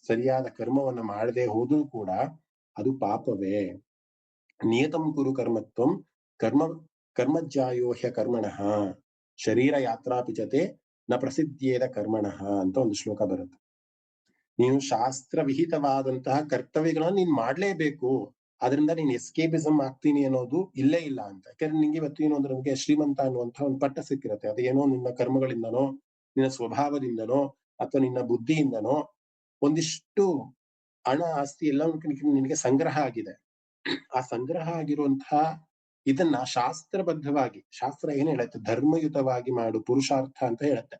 [SPEAKER 1] ಸರಿಯಾದ ಕರ್ಮವನ್ನ ಮಾಡದೆ ಹೋದ್ರೂ ಕೂಡ ಅದು ಪಾಪವೇ. ನಿಯತಂ ಕುರು ಕರ್ಮತ್ವಂ ಕರ್ಮ ಕರ್ಮಜ್ಜಾಯೋ ಹ್ಯಕರ್ಮಣಃ ಶರೀರ ಯಾತ್ರಾಪಿಚತೆ ನ ಪ್ರಸಿದ್ಧೇದ ಕರ್ಮಣಃ ಅಂತ ಒಂದು ಶ್ಲೋಕ ಬರುತ್ತೆ. ನೀನು ಶಾಸ್ತ್ರ ವಿಹಿತವಾದಂತಹ ಕರ್ತವ್ಯಗಳನ್ನ ನೀನ್ ಮಾಡ್ಲೇಬೇಕು. ಅದರಿಂದ ನೀನ್ ಎಸ್ಕೇಪಿಸಮ್ ಆಗ್ತೀನಿ ಅನ್ನೋದು ಇಲ್ಲೇ ಇಲ್ಲ ಅಂತ. ಯಾಕಂದ್ರೆ ನಿಂಗೆ ಇವತ್ತು ಏನು ಅಂದ್ರೆ ನಿಮಗೆ ಶ್ರೀಮಂತ ಅನ್ನುವಂತಹ ಒಂದು ಪಟ್ಟ ಸಿಕ್ಕಿರತ್ತೆ. ಅದೇನೋ ನಿನ್ನ ಕರ್ಮಗಳಿಂದನೋ, ನಿನ್ನ ಸ್ವಭಾವದಿಂದನೋ, ಅಥವಾ ನಿನ್ನ ಬುದ್ಧಿಯಿಂದನೋ ಒಂದಿಷ್ಟು ಹಣ, ಆಸ್ತಿ ಎಲ್ಲ ನಿನಗೆ ಸಂಗ್ರಹ ಆಗಿದೆ. ಆ ಸಂಗ್ರಹ ಆಗಿರುವಂತಹ ಇದನ್ನ ಶಾಸ್ತ್ರಬದ್ಧವಾಗಿ, ಶಾಸ್ತ್ರ ಏನ್ ಹೇಳುತ್ತೆ, ಧರ್ಮಯುತವಾಗಿ ಮಾಡು ಪುರುಷಾರ್ಥ ಅಂತ ಹೇಳುತ್ತೆ.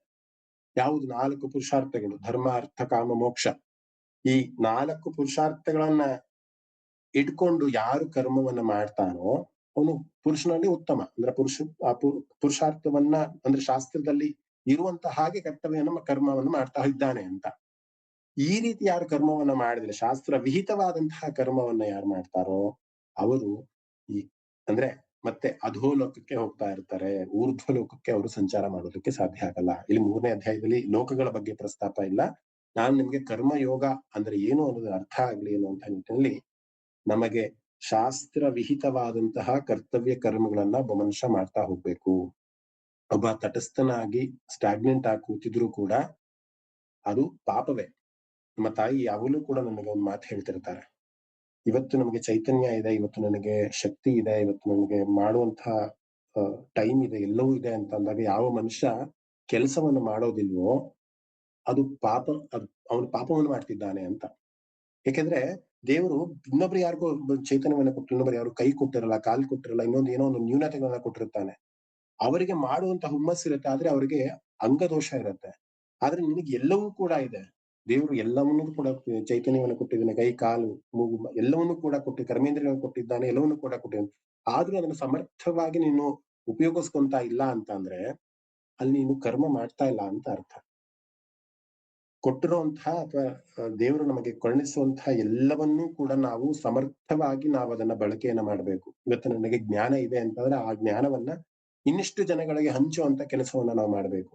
[SPEAKER 1] ಯಾವುದು 4 ಪುರುಷಾರ್ಥಗಳು, ಧರ್ಮ ಅರ್ಥ ಕಾಮ ಮೋಕ್ಷ. ಈ 4 ಪುರುಷಾರ್ಥಗಳನ್ನ ಇಟ್ಕೊಂಡು ಯಾರು ಕರ್ಮವನ್ನ ಮಾಡ್ತಾನೋ ಅವನು ಪುರುಷನಲ್ಲಿ ಉತ್ತಮ. ಅಂದ್ರೆ ಪುರುಷಾರ್ಥವನ್ನ ಅಂದ್ರೆ ಶಾಸ್ತ್ರದಲ್ಲಿ ಇರುವಂತಹ ಹಾಗೆ ಕರ್ತವ್ಯ ಕರ್ಮವನ್ನು ಮಾಡ್ತಾ ಇದ್ದಾನೆ ಅಂತ. ಈ ರೀತಿ ಯಾರು ಕರ್ಮವನ್ನ ಮಾಡಿದ್ರೆ, ಶಾಸ್ತ್ರ ವಿಹಿತವಾದಂತಹ ಕರ್ಮವನ್ನ ಯಾರು ಮಾಡ್ತಾರೋ ಅವರು ಈ ಅಂದ್ರೆ ಮತ್ತೆ ಅಧೋಲೋಕಕ್ಕೆ ಹೋಗ್ತಾ ಇರ್ತಾರೆ. ಊರ್ಧ್ವ ಲೋಕಕ್ಕೆ ಅವರು ಸಂಚಾರ ಮಾಡೋದಕ್ಕೆ ಸಾಧ್ಯ ಆಗಲ್ಲ. ಇಲ್ಲಿ 3ನೇ ಅಧ್ಯಾಯದಲ್ಲಿ ಲೋಕಗಳ ಬಗ್ಗೆ ಪ್ರಸ್ತಾಪ ಇಲ್ಲ. ನಾನು ನಿಮ್ಗೆ ಕರ್ಮಯೋಗ ಅಂದ್ರೆ ಏನು ಅನ್ನೋದು ಅರ್ಥ ಆಗ್ಲಿ ಅನ್ನುವಂತ ನಿಟ್ಟಿನಲ್ಲಿ ನಮಗೆ ಶಾಸ್ತ್ರ ವಿಹಿತವಾದಂತಹ ಕರ್ತವ್ಯ ಕರ್ಮಗಳನ್ನ ಒಬ್ಬ ಮನುಷ್ಯ ಮಾಡ್ತಾ ಹೋಗ್ಬೇಕು. ಒಬ್ಬ ತಟಸ್ಥನಾಗಿ ಸ್ಟಾಗ್ನೆಂಟ್ ಆಗಿ ಕೂತಿದ್ರು ಕೂಡ ಅದು ಪಾಪವೇ. ನಮ್ಮ ತಾಯಿ ಯಾವಾಗಲೂ ಕೂಡ ನನಗೆ ಒಂದು ಮಾತು ಹೇಳ್ತಿರ್ತಾರೆ. ಇವತ್ತು ನಮಗೆ ಚೈತನ್ಯ ಇದೆ, ಇವತ್ತು ನನಗೆ ಶಕ್ತಿ ಇದೆ, ಇವತ್ತು ನನಗೆ ಮಾಡುವಂತಹ ಟೈಮ್ ಇದೆ, ಎಲ್ಲವೂ ಇದೆ ಅಂತ ಅಂದಾಗ ಯಾವ ಮನುಷ್ಯ ಕೆಲಸವನ್ನು ಮಾಡೋದಿಲ್ವೋ ಅದು ಪಾಪ, ಅವನು ಪಾಪವನ್ನು ಮಾಡ್ತಿದ್ದಾನೆ ಅಂತ. ಯಾಕೆಂದ್ರೆ ದೇವರು ಇನ್ನೊಬ್ರು ಯಾರಿಗೋ ಚೈತನ್ಯವನ್ನ ಕೊಟ್ಟು, ಇನ್ನೊಬ್ರು ಯಾರು ಕೈ ಕೊಟ್ಟಿರಲ್ಲ, ಕಾಲು ಕೊಟ್ಟಿರಲ್ಲ, ಇನ್ನೊಂದು ಏನೋ ಒಂದು ನ್ಯೂನತೆಗಳನ್ನ ಕೊಟ್ಟಿರ್ತಾನೆ. ಅವರಿಗೆ ಮಾಡುವಂತ ಹುಮ್ಮಸ್ಸಿರುತ್ತೆ, ಆದ್ರೆ ಅವರಿಗೆ ಅಂಗದೋಷ ಇರುತ್ತೆ. ಆದ್ರೆ ನಿನಗೆ ಎಲ್ಲವೂ ಕೂಡ ಇದೆ. ದೇವರು ಎಲ್ಲವನ್ನೂ ಕೂಡ ಚೈತನ್ಯವನ್ನು ಕೊಟ್ಟಿದ್ದಾನೆ, ಕೈ ಕಾಲು ಮೂಗು ಎಲ್ಲವನ್ನೂ ಕೂಡ ಕೊಟ್ಟು ಕರ್ಮೇಂದ್ರಿಯಗಳನ್ನು ಕೊಟ್ಟಿದ್ದಾನೆ, ಎಲ್ಲವನ್ನೂ ಕೂಡ ಕೊಟ್ಟಿದ್ದಾನೆ. ಆದ್ರೂ ಅದನ್ನ ಸಮರ್ಥವಾಗಿ ನೀನು ಉಪಯೋಗಿಸ್ಕೊಂತ ಇಲ್ಲ ಅಂತ ಅಂದ್ರೆ ಅಲ್ಲಿ ನೀನು ಕರ್ಮ ಮಾಡ್ತಾ ಇಲ್ಲ ಅಂತ ಅರ್ಥ. ಕೊಟ್ಟಿರುವಂತಹ ಅಥವಾ ದೇವರು ನಮಗೆ ಕರುಣಿಸುವಂತಹ ಎಲ್ಲವನ್ನೂ ಕೂಡ ನಾವು ಸಮರ್ಥವಾಗಿ ನಾವು ಅದನ್ನ ಬಳಕೆಯನ್ನ ಮಾಡ್ಬೇಕು. ಇವತ್ತು ನನಗೆ ಜ್ಞಾನ ಇದೆ ಅಂತಂದ್ರೆ ಆ ಜ್ಞಾನವನ್ನ ಇನ್ನಿಷ್ಟು ಜನಗಳಿಗೆ ಹಂಚುವಂತ ಕೆಲಸವನ್ನ ನಾವು ಮಾಡ್ಬೇಕು.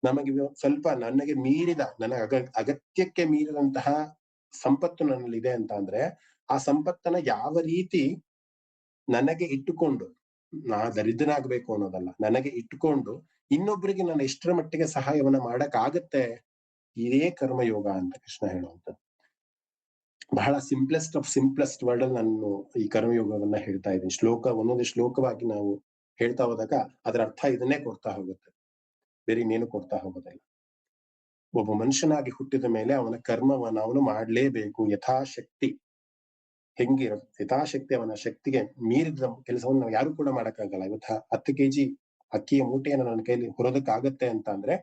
[SPEAKER 1] ನಮಗೆ ಸ್ವಲ್ಪ ನನಗೆ ಮೀರಿದ, ನನ್ನ ಅಗತ್ಯಕ್ಕೆ ಮೀರಿದಂತಹ ಸಂಪತ್ತು ನನ್ನಲ್ಲಿದೆ ಅಂತ ಅಂದ್ರೆ ಆ ಸಂಪತ್ತನ್ನ ಯಾವ ರೀತಿ ನನಗೆ ಇಟ್ಟುಕೊಂಡು, ನಾ ದರಿದ್ರನಾಗ್ಬೇಕು ಅನ್ನೋದಲ್ಲ, ನನಗೆ ಇಟ್ಟುಕೊಂಡು ಇನ್ನೊಬ್ಬರಿಗೆ ನಾನು ಎಷ್ಟರ ಮಟ್ಟಿಗೆ ಸಹಾಯವನ್ನ ಮಾಡಕ್ ಆಗತ್ತೆ, ಇದೇ ಕರ್ಮಯೋಗ ಅಂತ ಕೃಷ್ಣ ಹೇಳುವಂಥದ್ದು. ಬಹಳ ಸಿಂಪ್ಲೆಸ್ಟ್ ಆಫ್ ಸಿಂಪ್ಲೆಸ್ಟ್ ವರ್ಡ್ ಅಲ್ಲಿ ನಾನು ಈ ಕರ್ಮಯೋಗವನ್ನ ಹೇಳ್ತಾ ಇದ್ದೀನಿ. ಒಂದೊಂದು ಶ್ಲೋಕವಾಗಿ ನಾವು ಹೇಳ್ತಾ ಹೋದಾಗ ಅದರ ಅರ್ಥ ಇದನ್ನೇ ಕೊಡ್ತಾ ಹೋಗುತ್ತೆ, ಬೇರೆ ಇನ್ನೇನು ಕೊಡ್ತಾ ಹೋಗೋದಿಲ್ಲ. ಒಬ್ಬ ಮನುಷ್ಯನಾಗಿ ಹುಟ್ಟಿದ ಮೇಲೆ ಅವನ ಕರ್ಮವನ್ನ ಅವನು ಮಾಡ್ಲೇಬೇಕು ಯಥಾಶಕ್ತಿ. ಹೆಂಗಿರುತ್ತೆ ಯಥಾಶಕ್ತಿ, ಅವನ ಶಕ್ತಿಗೆ ಮೀರಿದ ಕೆಲಸವನ್ನು ನಾವು ಯಾರು ಕೂಡ ಮಾಡಕ್ಕಾಗಲ್ಲ. ಇವತ್ತು 10 kg ಅಕ್ಕಿಯ ಮೂಟೆಯನ್ನು ನನ್ನ ಕೈಲಿ ಹೊರೋದಕ್ಕಾಗತ್ತೆ ಅಂತ ಅಂದ್ರೆ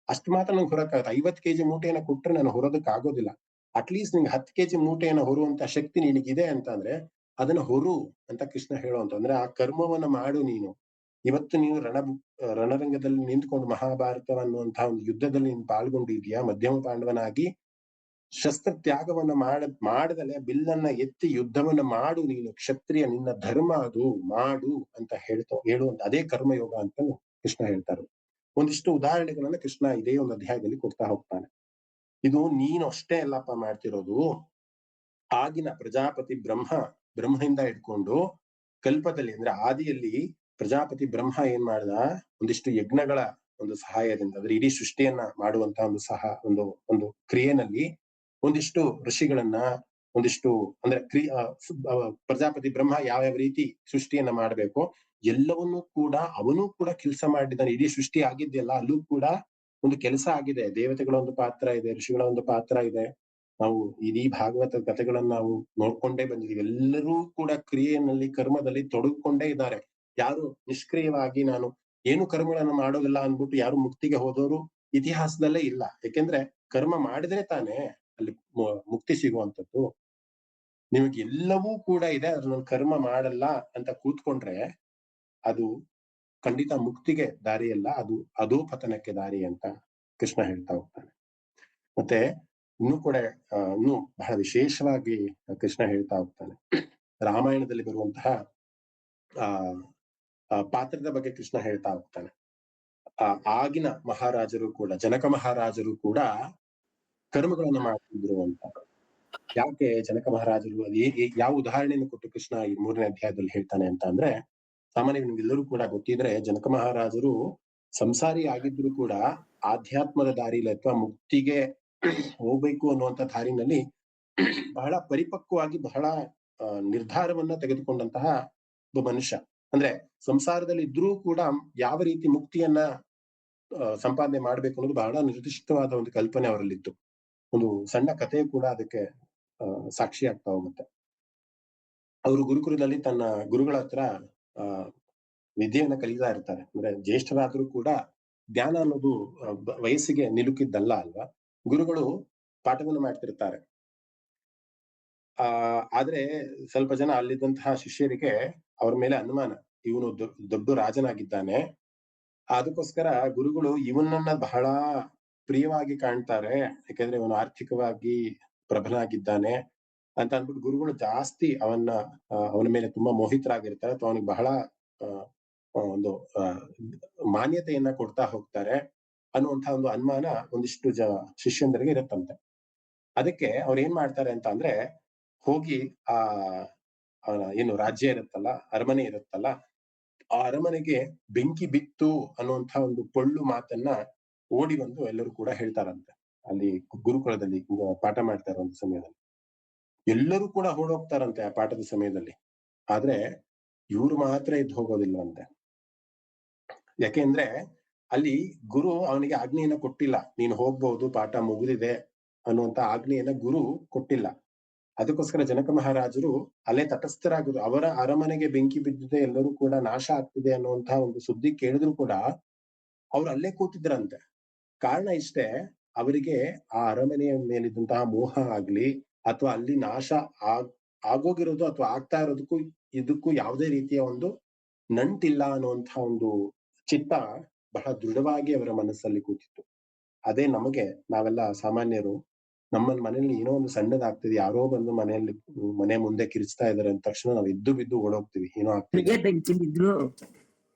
[SPEAKER 1] ಅಷ್ಟು ಮಾತ್ರ ನಂಗೆ ಹೊರಕ್ಕಾಗತ್ತೆ. 50 kg ಮೂಟೆಯನ್ನ ಕೊಟ್ರೆ ನಾನು ಹೊರೋದಕ್ಕೆ ಆಗೋದಿಲ್ಲ. ಅಟ್ಲೀಸ್ಟ್ ನಿಂಗೆ 10 kg ಮೂಟೆಯನ್ನ ಹೊರುವಂತ ಶಕ್ತಿ ನಿನಗಿದೆ ಅಂತ ಅಂದ್ರೆ ಅದನ್ನ ಹೊರು ಅಂತ ಕೃಷ್ಣ ಹೇಳುವಂತ. ಅಂದ್ರೆ ಆ ಕರ್ಮವನ್ನ ಮಾಡು ನೀನು. ಇವತ್ತು ನೀನು ರಣರಂಗದಲ್ಲಿ ನಿಂತ್ಕೊಂಡು ಮಹಾಭಾರತ ಅನ್ನುವಂತಹ ಒಂದು ಯುದ್ಧದಲ್ಲಿ ನೀನು ಪಾಲ್ಗೊಂಡಿದ್ಯಾ ಮಧ್ಯಮ ಪಾಂಡವನಾಗಿ, ಶಸ್ತ್ರ ತ್ಯಾಗವನ್ನ ಮಾಡದಲೆ ಬಿಲ್ಲನ್ನ ಎತ್ತಿ ಯುದ್ಧವನ್ನ ಮಾಡು, ನೀನು ಕ್ಷತ್ರಿಯ, ನಿನ್ನ ಧರ್ಮ ಅದು, ಮಾಡು ಅಂತ ಹೇಳುವಂತ ಅದೇ ಕರ್ಮಯೋಗ ಅಂತ ಕೃಷ್ಣ ಹೇಳ್ತಾರೆ. ಒಂದಿಷ್ಟು ಉದಾಹರಣೆಗಳನ್ನ ಕೃಷ್ಣ ಇದೇ ಒಂದು ಅಧ್ಯಾಯದಲ್ಲಿ ಕೊಡ್ತಾ ಹೋಗ್ತಾನೆ. ಇದು ನೀನು ಅಷ್ಟೇ ಅಲ್ಲಪ್ಪ ಮಾಡ್ತಿರೋದು, ಆಗಿನ ಪ್ರಜಾಪತಿ ಬ್ರಹ್ಮದಿಂದ ಇಟ್ಕೊಂಡು ಕಲ್ಪದಲ್ಲಿ ಅಂದ್ರೆ ಆದಿಯಲ್ಲಿ ಪ್ರಜಾಪತಿ ಬ್ರಹ್ಮ ಏನ್ ಮಾಡ್ದ, ಒಂದಿಷ್ಟು ಯಜ್ಞಗಳ ಒಂದು ಸಹಾಯದಿಂದ ಅಂದ್ರೆ ಇಡೀ ಸೃಷ್ಟಿಯನ್ನ ಮಾಡುವಂತ ಒಂದು ಒಂದು ಕ್ರಿಯೆನಲ್ಲಿ ಒಂದಿಷ್ಟು ಋಷಿಗಳನ್ನ ಒಂದಿಷ್ಟು ಅಂದ್ರೆ ಪ್ರಜಾಪತಿ ಬ್ರಹ್ಮ ಯಾವ ರೀತಿ ಸೃಷ್ಟಿಯನ್ನ ಮಾಡ್ಬೇಕು ಎಲ್ಲವನ್ನೂ ಕೂಡ ಅವನು ಕೂಡ ಕೆಲಸ ಮಾಡಿದ್ದಾನೆ. ಇಡೀ ಸೃಷ್ಟಿ ಆಗಿದೆಯಲ್ಲ, ಅಲ್ಲೂ ಕೂಡ ಒಂದು ಕೆಲಸ ಆಗಿದೆ. ದೇವತೆಗಳ ಒಂದು ಪಾತ್ರ ಇದೆ, ಋಷಿಗಳ ಒಂದು ಪಾತ್ರ ಇದೆ. ನಾವು ಇಡೀ ಭಾಗವತ ಕಥೆಗಳನ್ನ ನಾವು ನೋಡ್ಕೊಂಡೇ ಬಂದಿದೀವಿ. ಎಲ್ಲರೂ ಕೂಡ ಕ್ರಿಯೆಯಲ್ಲಿ ಕರ್ಮದಲ್ಲಿ ತೊಡಗಿಕೊಂಡೇ ಇದ್ದಾರೆ. ಯಾರು ನಿಷ್ಕ್ರಿಯವಾಗಿ ನಾನು ಏನು ಕರ್ಮಗಳನ್ನು ಮಾಡೋದಿಲ್ಲ ಅಂದ್ಬಿಟ್ಟು ಯಾರು ಮುಕ್ತಿಗೆ ಹೋದವರು ಇತಿಹಾಸದಲ್ಲೇ ಇಲ್ಲ. ಯಾಕೆಂದ್ರೆ ಕರ್ಮ ಮಾಡಿದ್ರೆ ತಾನೇ ಅಲ್ಲಿ ಮುಕ್ತಿ ಸಿಗುವಂತದ್ದು. ನಿಮಗೆ ಎಲ್ಲವೂ ಕೂಡ ಇದೆ, ಅದ್ರ ಕರ್ಮ ಮಾಡಲ್ಲ ಅಂತ ಕೂತ್ಕೊಂಡ್ರೆ ಅದು ಖಂಡಿತ ಮುಕ್ತಿಗೆ ದಾರಿಯಲ್ಲ, ಅದು ಅಧೋಪತನಕ್ಕೆ ದಾರಿ ಅಂತ ಕೃಷ್ಣ ಹೇಳ್ತಾ ಹೋಗ್ತಾನೆ. ಮತ್ತೆ ಇನ್ನೂ ಕೂಡ ಇನ್ನೂ ಬಹಳ ವಿಶೇಷವಾಗಿ ಕೃಷ್ಣ ಹೇಳ್ತಾ ಹೋಗ್ತಾನೆ. ರಾಮಾಯಣದಲ್ಲಿ ಬರುವಂತಹ ಪಾತ್ರದ ಬಗ್ಗೆ ಕೃಷ್ಣ ಹೇಳ್ತಾ ಹೋಗ್ತಾನೆ. ಆಗಿನ ಮಹಾರಾಜರು ಕೂಡ, ಜನಕ ಮಹಾರಾಜರು ಕೂಡ ಕರ್ಮಗಳನ್ನು ಮಾಡ್ತಿದ್ರು ಅಂತ. ಯಾಕೆ ಜನಕ ಮಹಾರಾಜರು ಯಾವ ಉದಾಹರಣೆಯನ್ನು ಕೊಟ್ಟು ಕೃಷ್ಣ ಈ 3ನೇ ಅಧ್ಯಾಯದಲ್ಲಿ ಹೇಳ್ತಾನೆ ಅಂತ ಅಂದ್ರೆ, ಸಾಮಾನ್ಯ ನಿಮ್ಗೆಲ್ಲರೂ ಕೂಡ ಗೊತ್ತಿದ್ರೆ ಜನಕ ಮಹಾರಾಜರು ಸಂಸಾರಿ ಆಗಿದ್ರು ಕೂಡ ಆಧ್ಯಾತ್ಮದ ದಾರಿಲಿ ಅಥವಾ ಮುಕ್ತಿಗೆ ಹೋಗ್ಬೇಕು ಅನ್ನುವಂತ ದಾರಿನಲ್ಲಿ ಬಹಳ ಪರಿಪಕ್ವವಾಗಿ ಬಹಳ ನಿರ್ಧಾರವನ್ನ ತೆಗೆದುಕೊಂಡಂತಹ ಒಬ್ಬ ಮನುಷ್ಯ. ಅಂದ್ರೆ ಸಂಸಾರದಲ್ಲಿ ಇದ್ರೂ ಕೂಡ ಯಾವ ರೀತಿ ಮುಕ್ತಿಯನ್ನ ಸಂಪಾದನೆ ಮಾಡ್ಬೇಕು ಅನ್ನೋದು ಬಹಳ ನಿರ್ದಿಷ್ಟವಾದ ಒಂದು ಕಲ್ಪನೆ ಅವರಲ್ಲಿತ್ತು. ಒಂದು ಸಣ್ಣ ಕಥೆ ಕೂಡ ಅದಕ್ಕೆ ಸಾಕ್ಷಿ ಆಗ್ತಾ ಹೋಗುತ್ತೆ. ಅವರು ಗುರುಕುಲದಲ್ಲಿ ತನ್ನ ಗುರುಗಳ ಹತ್ರ ವಿದ್ಯೆಯನ್ನ ಕಲಿತಾ ಇರ್ತಾರೆ. ಅಂದ್ರೆ ಜ್ಯೇಷ್ಠರಾದ್ರೂ ಕೂಡ ಜ್ಞಾನ ಅನ್ನೋದು ವಯಸ್ಸಿಗೆ ನಿಲುಕಿದ್ದಲ್ಲ ಅಲ್ವಾ. ಗುರುಗಳು ಪಾಠವನ್ನು ಮಾಡ್ತಿರ್ತಾರೆ. ಆದ್ರೆ ಸ್ವಲ್ಪ ಜನ ಅಲ್ಲಿದ್ದಂತಹ ಶಿಷ್ಯರಿಗೆ ಅವ್ರ ಮೇಲೆ ಅನುಮಾನ, ಇವನು ದೊಡ್ಡ ರಾಜನಾಗಿದ್ದಾನೆ, ಅದಕ್ಕೋಸ್ಕರ ಗುರುಗಳು ಇವನನ್ನ ಬಹಳ ಪ್ರಿಯವಾಗಿ ಕಾಣ್ತಾರೆ, ಯಾಕೆಂದ್ರೆ ಇವನು ಆರ್ಥಿಕವಾಗಿ ಪ್ರಬಲನಾಗಿದ್ದಾನೆ ಅಂತ ಅಂದ್ಬಿಟ್ಟು ಗುರುಗಳು ಜಾಸ್ತಿ ಅವನ ಮೇಲೆ ತುಂಬಾ ಮೋಹಿತರಾಗಿರ್ತಾರೆ ಅಥವಾ ಅವನಿಗೆ ಬಹಳ ಒಂದು ಮಾನ್ಯತೆಯನ್ನ ಕೊಡ್ತಾ ಹೋಗ್ತಾರೆ ಅನ್ನುವಂತ ಒಂದು ಅನುಮಾನ ಒಂದಿಷ್ಟು ಶಿಷ್ಯಂದರಿಗೆ ಇರುತ್ತಂತೆ. ಅದಕ್ಕೆ ಅವ್ರು ಏನ್ ಮಾಡ್ತಾರೆ ಅಂತ ಅಂದ್ರೆ, ಹೋಗಿ ಏನು ರಾಜ್ಯ ಇರುತ್ತಲ್ಲ, ಅರಮನೆ ಇರುತ್ತಲ್ಲ, ಆ ಅರಮನೆಗೆ ಬೆಂಕಿ ಬಿತ್ತು ಅನ್ನುವಂತ ಒಂದು ಪೊಳ್ಳು ಮಾತನ್ನ ಓಡಿ ಬಂದು ಎಲ್ಲರೂ ಕೂಡ ಹೇಳ್ತಾರಂತೆ. ಅಲ್ಲಿ ಗುರುಕುಲದಲ್ಲಿ ಪಾಠ ಮಾಡ್ತಾ ಇರುವಂತ ಸಮಯದಲ್ಲಿ ಎಲ್ಲರೂ ಕೂಡ ಓಡೋಗ್ತಾರಂತೆ ಆ ಪಾಠದ ಸಮಯದಲ್ಲಿ. ಆದ್ರೆ ಇವ್ರು ಮಾತ್ರ ಎದ್ದು ಹೋಗೋದಿಲ್ವಂತೆ. ಯಾಕೆಂದ್ರೆ ಅಲ್ಲಿ ಗುರು ಅವನಿಗೆ ಆಜ್ಞೆಯನ್ನ ಕೊಟ್ಟಿಲ್ಲ, ನೀನು ಹೋಗ್ಬಹುದು, ಪಾಠ ಮುಗಿದಿದೆ ಅನ್ನುವಂತ ಆಜ್ಞೆಯನ್ನ ಗುರು ಕೊಟ್ಟಿಲ್ಲ. ಅದಕ್ಕೋಸ್ಕರ ಜನಕ ಮಹಾರಾಜರು ಅಲ್ಲೇ ತಟಸ್ಥರಾಗುದು. ಅವರ ಅರಮನೆಗೆ ಬೆಂಕಿ ಬಿದ್ದಿದೆ, ಎಲ್ಲರೂ ಕೂಡ ನಾಶ ಆಗ್ತಿದೆ ಅನ್ನುವಂತಹ ಒಂದು ಸುದ್ದಿ ಕೇಳಿದ್ರು ಕೂಡ ಅವ್ರು ಅಲ್ಲೇ ಕೂತಿದ್ರಂತೆ. ಕಾರಣ ಇಷ್ಟೇ, ಅವರಿಗೆ ಆ ಅರಮನೆಯ ಮೇಲಿದ್ದಂತಹ ಮೋಹ ಆಗ್ಲಿ ಅಥವಾ ಅಲ್ಲಿ ನಾಶ ಆಗೋಗಿರೋದು ಅಥವಾ ಆಗ್ತಾ ಇರೋದಕ್ಕೂ ಇದಕ್ಕೂ ಯಾವುದೇ ರೀತಿಯ ಒಂದು ನಂಟಿಲ್ಲ ಅನ್ನುವಂತಹ ಒಂದು ಚಿತ್ತ ಬಹಳ ದೃಢವಾಗಿ ಅವರ ಮನಸ್ಸಲ್ಲಿ ಕೂತಿತ್ತು. ಅದೇ ನಮಗೆ, ನಾವೆಲ್ಲ ಸಾಮಾನ್ಯರು, ನಮ್ಮ ಮನೆಯಲ್ಲಿ ಏನೋ ಒಂದು ಸಣ್ಣದಾಗ್ತಿದೆ, ಯಾರೋ ಬಂದು ಮನೆ ಮುಂದೆ ಕಿರಿಚ್ತಾ ಇದಾರೆ ಅಂದ ತಕ್ಷಣ ನಾವು ಎದ್ದು ಬಿದ್ದು ಓಡೋಗ್ತೀವಿ, ಏನೋ ಆಗ್ತಿದೆ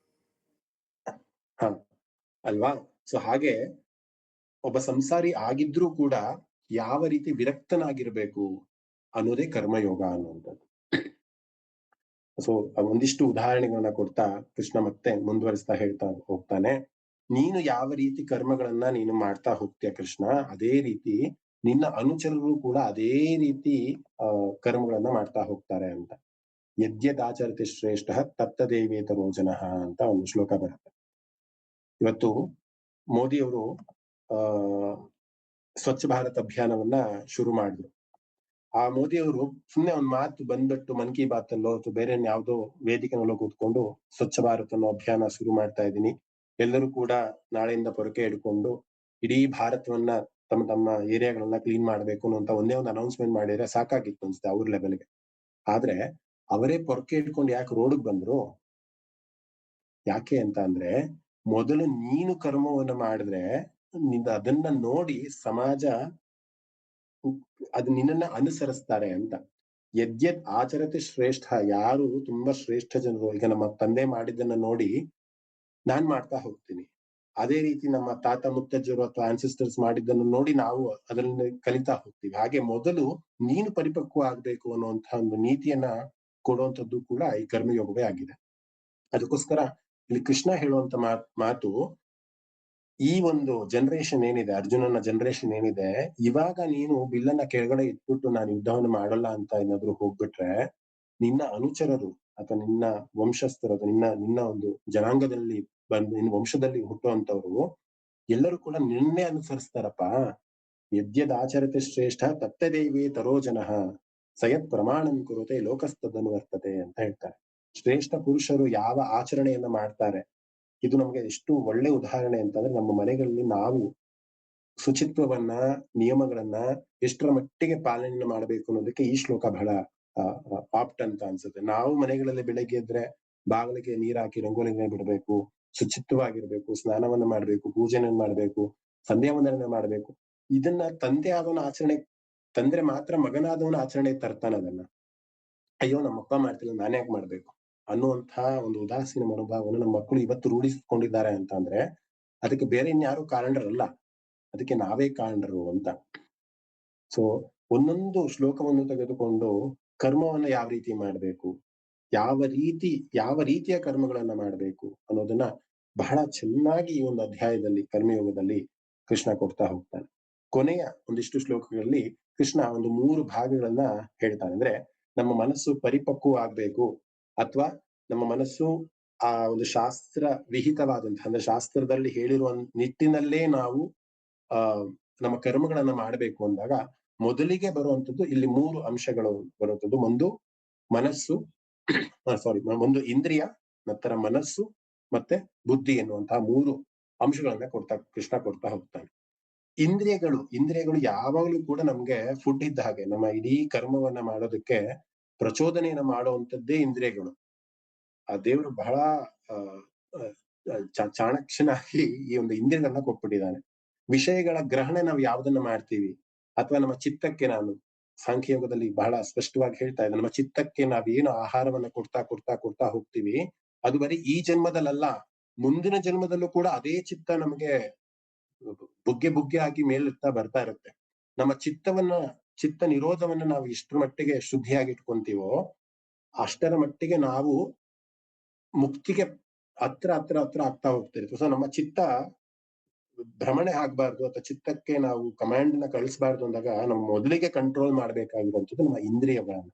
[SPEAKER 1] ಹ ಅಲ್ವಾ. ಸೊ ಹಾಗೆ ಒಬ್ಬ ಸಂಸಾರಿ ಆಗಿದ್ರೂ ಕೂಡ ಯಾವ ರೀತಿ ವಿರಕ್ತನಾಗಿರ್ಬೇಕು ಅನ್ನೋದೇ ಕರ್ಮಯೋಗ ಅನ್ನುವಂಥದ್ದು. ಸೊ ಒಂದಿಷ್ಟು ಉದಾಹರಣೆಗಳನ್ನ ಕೊಡ್ತಾ ಕೃಷ್ಣ ಮತ್ತೆ ಮುಂದುವರಿಸ್ತಾ ಹೇಳ್ತಾ ಹೋಗ್ತಾನೆ. ನೀನು ಯಾವ ರೀತಿ ಕರ್ಮಗಳನ್ನ ನೀನು ಮಾಡ್ತಾ ಹೋಗ್ತೀಯ ಕೃಷ್ಣ, ಅದೇ ರೀತಿ ನಿನ್ನ ಅನುಚರರು ಕೂಡ ಅದೇ ರೀತಿ ಕರ್ಮಗಳನ್ನ ಮಾಡ್ತಾ ಹೋಗ್ತಾರೆ ಅಂತ. ಯದ್ಯದಾಚರತೆ ಶ್ರೇಷ್ಠ ತತ್ತದೇವೇತರೋ ಜನಃ ಅಂತ ಒಂದು ಶ್ಲೋಕ ಬರುತ್ತೆ. ಇವತ್ತು ಮೋದಿಯವರು ಸ್ವಚ್ಛ ಭಾರತ್ ಅಭಿಯಾನವನ್ನ ಶುರು ಮಾಡಿದ್ರು. ಆ ಮೋದಿಯವರು ಸುಮ್ನೆ ಒಂದ್ ಮಾತು ಬಂದ್ಬಿಟ್ಟು ಮನ್ ಕಿ ಬಾತ್ ಅಲ್ಲೋ ಅಥವಾ ಬೇರೆ ಯಾವ್ದೋ ವೇದಿಕೆನಲ್ಲೋ ಕೂತ್ಕೊಂಡು ಸ್ವಚ್ಛ ಭಾರತ್ ಅನ್ನೋ ಅಭಿಯಾನ ಶುರು ಮಾಡ್ತಾ ಇದ್ದೀನಿ, ಎಲ್ಲರೂ ಕೂಡ ನಾಳೆಯಿಂದ ಪೊರಕೆ ಹಿಡ್ಕೊಂಡು ಇಡೀ ಭಾರತವನ್ನ ತಮ್ಮ ತಮ್ಮ ಏರಿಯಾಗಳನ್ನ ಕ್ಲೀನ್ ಮಾಡ್ಬೇಕು ಅನ್ನುವಂತ ಒಂದೇ ಒಂದು ಅನೌನ್ಸ್ಮೆಂಟ್ ಮಾಡಿದ್ರೆ ಸಾಕಾಗಿತ್ತು ಅನ್ಸುತ್ತೆ ಅವ್ರ ಲೆವೆಲ್ಗೆ. ಆದ್ರೆ ಅವರೇ ಪೊರಕೆ ಹಿಡ್ಕೊಂಡು ಯಾಕೆ ರೋಡ್ಗೆ ಬಂದ್ರು? ಯಾಕೆ ಅಂತ ಅಂದ್ರೆ, ಮೊದಲು ನೀನು ಕರ್ಮವನ್ನ ಮಾಡಿದ್ರೆ ಅದನ್ನ ನೋಡಿ ಸಮಾಜ ಅದು ನಿನ್ನನ್ನ ಅನುಸರಿಸ್ತಾರೆ ಅಂತ. ಯದ್ಯದ್ ಆಚರತೆ ಶ್ರೇಷ್ಠ, ಯಾರು ತುಂಬಾ ಶ್ರೇಷ್ಠ ಜನರು, ಈಗ ನಮ್ಮ ತಂದೆ ಮಾಡಿದ್ದನ್ನ ನೋಡಿ ನಾನ್ ಮಾಡ್ತಾ ಹೋಗ್ತೀನಿ. ಅದೇ ರೀತಿ ನಮ್ಮ ತಾತ ಮುತ್ತಜ್ಜರು ಅಥವಾ ಆನ್ಸೆಸ್ಟರ್ಸ್ ಮಾಡಿದ್ದನ್ನು ನೋಡಿ ನಾವು ಅದನ್ನ ಕಲಿತಾ ಹೋಗ್ತೀವಿ. ಹಾಗೆ ಮೊದಲು ನೀನು ಪರಿಪಕ್ವ ಆಗ್ಬೇಕು ಅನ್ನುವಂತಹ ಒಂದು ನೀತಿಯನ್ನ ಕೊಡುವಂತದ್ದು ಕೂಡ ಈ ಕರ್ಮಯೋಗವೇ ಆಗಿದೆ. ಅದಕ್ಕೋಸ್ಕರ ಇಲ್ಲಿ ಕೃಷ್ಣ ಹೇಳುವಂತ ಮಾತು, ಈ ಒಂದು ಜನರೇಷನ್ ಏನಿದೆ, ಅರ್ಜುನನ ಜನರೇಷನ್ ಏನಿದೆ, ಇವಾಗ ನೀನು ಬಿಲ್ಲನ್ನ ಕೆಳಗಡೆ ಇಟ್ಬಿಟ್ಟು ನಾನು ಯುದ್ಧವನ್ನು ಮಾಡಲ್ಲ ಅಂತ ಏನಾದ್ರು ಹೋಗ್ಬಿಟ್ರೆ, ನಿನ್ನ ಅನುಚರರು ಅಥವಾ ನಿನ್ನ ವಂಶಸ್ಥರು ಅಥವಾ ನಿನ್ನ ಒಂದು ಜನಾಂಗದಲ್ಲಿ ಬಂದು ನಿನ್ನ ವಂಶದಲ್ಲಿ ಹುಟ್ಟುವಂತವ್ರು ಎಲ್ಲರೂ ಕೂಡ ನಿನ್ನೆ ಅನುಸರಿಸ್ತಾರಪ್ಪ. ಯದ್ಯದಾಚರತೆ ಶ್ರೇಷ್ಠ ತತ್ತದೇವೇ ತರೋ ಜನಃ ಸಯತ್ ಪ್ರಮಾಣಂ ಕುರುತೆ ಲೋಕಸ್ತದನುವರ್ತತೆ ಅಂತ ಹೇಳ್ತಾರೆ. ಶ್ರೇಷ್ಠ ಪುರುಷರು ಯಾವ ಆಚರಣೆಯನ್ನ ಮಾಡ್ತಾರೆ, ಇದು ನಮ್ಗೆ ಎಷ್ಟು ಒಳ್ಳೆ ಉದಾಹರಣೆ ಅಂತಂದ್ರೆ, ನಮ್ಮ ಮನೆಗಳಲ್ಲಿ ನಾವು ಶುಚಿತ್ವವನ್ನ, ನಿಯಮಗಳನ್ನ ಎಷ್ಟರ ಮಟ್ಟಿಗೆ ಪಾಲನೆ ಮಾಡಬೇಕು ಅನ್ನೋದಕ್ಕೆ ಈ ಶ್ಲೋಕ ಬಹಳ ಆಪ್ಟ್ ಅಂತ ಅನ್ಸುತ್ತೆ. ನಾವು ಮನೆಗಳಲ್ಲಿ ಬೆಳಗ್ಗೆ ಎದ್ರೆ ಬಾಗಿಲಿಗೆ ನೀರ್ ಹಾಕಿ ರಂಗೋಲಿನ ಬಿಡಬೇಕು, ಶುಚಿತ್ವವಾಗಿರ್ಬೇಕು, ಸ್ನಾನವನ್ನ ಮಾಡ್ಬೇಕು, ಪೂಜೆನ ಮಾಡ್ಬೇಕು, ಸಂಧ್ಯಾ ವಂದನೆ ಮಾಡ್ಬೇಕು. ಇದನ್ನ ತಂದೆ ಆದವನ ಆಚರಣೆ ತಂದ್ರೆ ಮಾತ್ರ ಮಗನಾದವನ ಆಚರಣೆ ತರ್ತಾನೆ ಅದನ್ನ. ಅಯ್ಯೋ ನಮ್ಮಪ್ಪ ಮಾಡ್ತಿಲ್ಲ ನಾನ್ ಯಾಕೆ ಮಾಡ್ಬೇಕು ಅನ್ನುವಂತಹ ಒಂದು ಉದಾಸೀನ ಮನೋಭಾವವನ್ನು ನಮ್ಮ ಮಕ್ಕಳು ಇವತ್ತು ರೂಢಿಸಿಕೊಂಡಿದ್ದಾರೆ ಅಂತ ಅಂದ್ರೆ, ಅದಕ್ಕೆ ಬೇರೆ ಇನ್ಯಾರು ಕಾರಣರಲ್ಲ, ಅದಕ್ಕೆ ನಾವೇ ಕಾರಣರು ಅಂತ. ಸೊ ಒಂದೊಂದು ಶ್ಲೋಕವನ್ನು ತೆಗೆದುಕೊಂಡು ಕರ್ಮವನ್ನ ಯಾವ ರೀತಿ ಮಾಡ್ಬೇಕು, ಯಾವ ರೀತಿಯ ಕರ್ಮಗಳನ್ನ ಮಾಡ್ಬೇಕು ಅನ್ನೋದನ್ನ ಬಹಳ ಚೆನ್ನಾಗಿ ಈ ಒಂದು ಅಧ್ಯಾಯದಲ್ಲಿ ಕರ್ಮಯೋಗದಲ್ಲಿ ಕೃಷ್ಣ ಕೊಡ್ತಾ ಹೋಗ್ತಾನೆ. ಕೊನೆಯ ಒಂದಿಷ್ಟು ಶ್ಲೋಕಗಳಲ್ಲಿ ಕೃಷ್ಣ ಒಂದು 3 ಭಾಗಗಳನ್ನ ಹೇಳ್ತಾನೆ. ಅಂದ್ರೆ ನಮ್ಮ ಮನಸ್ಸು ಪರಿಪಕ್ವ ಆಗ್ಬೇಕು, ಅಥವಾ ನಮ್ಮ ಮನಸ್ಸು ಆ ಒಂದು ಶಾಸ್ತ್ರ ವಿಹಿತವಾದಂತಹ, ಅಂದ್ರೆ ಶಾಸ್ತ್ರದಲ್ಲಿ ಹೇಳಿರುವ ನಿಟ್ಟಿನಲ್ಲೇ ನಾವು ಆ ನಮ್ಮ ಕರ್ಮಗಳನ್ನ ಮಾಡ್ಬೇಕು ಅಂದಾಗ ಮೊದಲಿಗೆ ಬರುವಂತದ್ದು ಇಲ್ಲಿ 3 ಅಂಶಗಳು ಬರುವಂತದ್ದು. ಒಂದು ಮನಸ್ಸು, ಒಂದು ಇಂದ್ರಿಯ, ನಂತರ ಮನಸ್ಸು ಮತ್ತೆ ಬುದ್ಧಿ ಎನ್ನುವಂತಹ 3 ಅಂಶಗಳನ್ನ ಕೃಷ್ಣ ಕೊಡ್ತಾ ಹೋಗ್ತಾನೆ. ಇಂದ್ರಿಯಗಳು ಯಾವಾಗ್ಲೂ ಕೂಡ ನಮ್ಗೆ ಫುಡ್ ಇದ್ದ ಹಾಗೆ. ನಮ್ಮ ಇಡೀ ಕರ್ಮವನ್ನ ಮಾಡೋದಕ್ಕೆ ಪ್ರಚೋದನೆಯನ್ನ ಮಾಡುವಂತದ್ದೇ ಇಂದ್ರಿಯಗಳು. ಆ ದೇವರು ಬಹಳ ಚಾಣಕ್ಷನಾಗಿ ಈ ಒಂದು ಇಂದ್ರಿಯಗಳನ್ನ ಕೊಟ್ಬಿಟ್ಟಿದ್ದಾನೆ. ವಿಷಯಗಳ ಗ್ರಹಣ ನಾವು ಯಾವ್ದನ್ನ ಮಾಡ್ತೀವಿ, ಅಥವಾ ನಮ್ಮ ಚಿತ್ತಕ್ಕೆ, ನಾನು ಸಾಂಖ್ಯಯೋಗದಲ್ಲಿ ಬಹಳ ಸ್ಪಷ್ಟವಾಗಿ ಹೇಳ್ತಾ ಇದ್ದೆ, ನಮ್ಮ ಚಿತ್ತಕ್ಕೆ ನಾವೇನು ಆಹಾರವನ್ನ ಕೊಡ್ತಾ ಹೋಗ್ತೀವಿ, ಅದು ಬರೀ ಈ ಜನ್ಮದಲ್ಲ, ಮುಂದಿನ ಜನ್ಮದಲ್ಲೂ ಕೂಡ ಅದೇ ಚಿತ್ತ ನಮಗೆ ಬುಗ್ಗೆ ಆಗಿ ಮೇಲಿರ್ತಾ ಬರ್ತಾ ಇರುತ್ತೆ. ನಮ್ಮ ಚಿತ್ತ ನಿರೋಧವನ್ನ ನಾವು ಇಷ್ಟರ ಮಟ್ಟಿಗೆ ಶುದ್ಧಿಯಾಗಿ ಇಟ್ಕೊಂತೀವೋ ಅಷ್ಟರ ಮಟ್ಟಿಗೆ ನಾವು ಮುಕ್ತಿಗೆ ಹತ್ರ ಆಗ್ತಾ ಹೋಗ್ತಿರ್ತೀವಿ. ಸೊ ನಮ್ಮ ಚಿತ್ತ ಭ್ರಮಣೆ ಆಗ್ಬಾರ್ದು, ಅಥವಾ ಚಿತ್ತಕ್ಕೆ ನಾವು ಕಮಾಂಡ್ ನ ಕಳಿಸಬಾರ್ದು ಅಂದಾಗ ನಾವು ಮೊದಲಿಗೆ ಕಂಟ್ರೋಲ್ ಮಾಡ್ಬೇಕಾಗಿರುವಂತದ್ದು ನಮ್ಮ ಇಂದ್ರಿಯಗಳನ್ನ.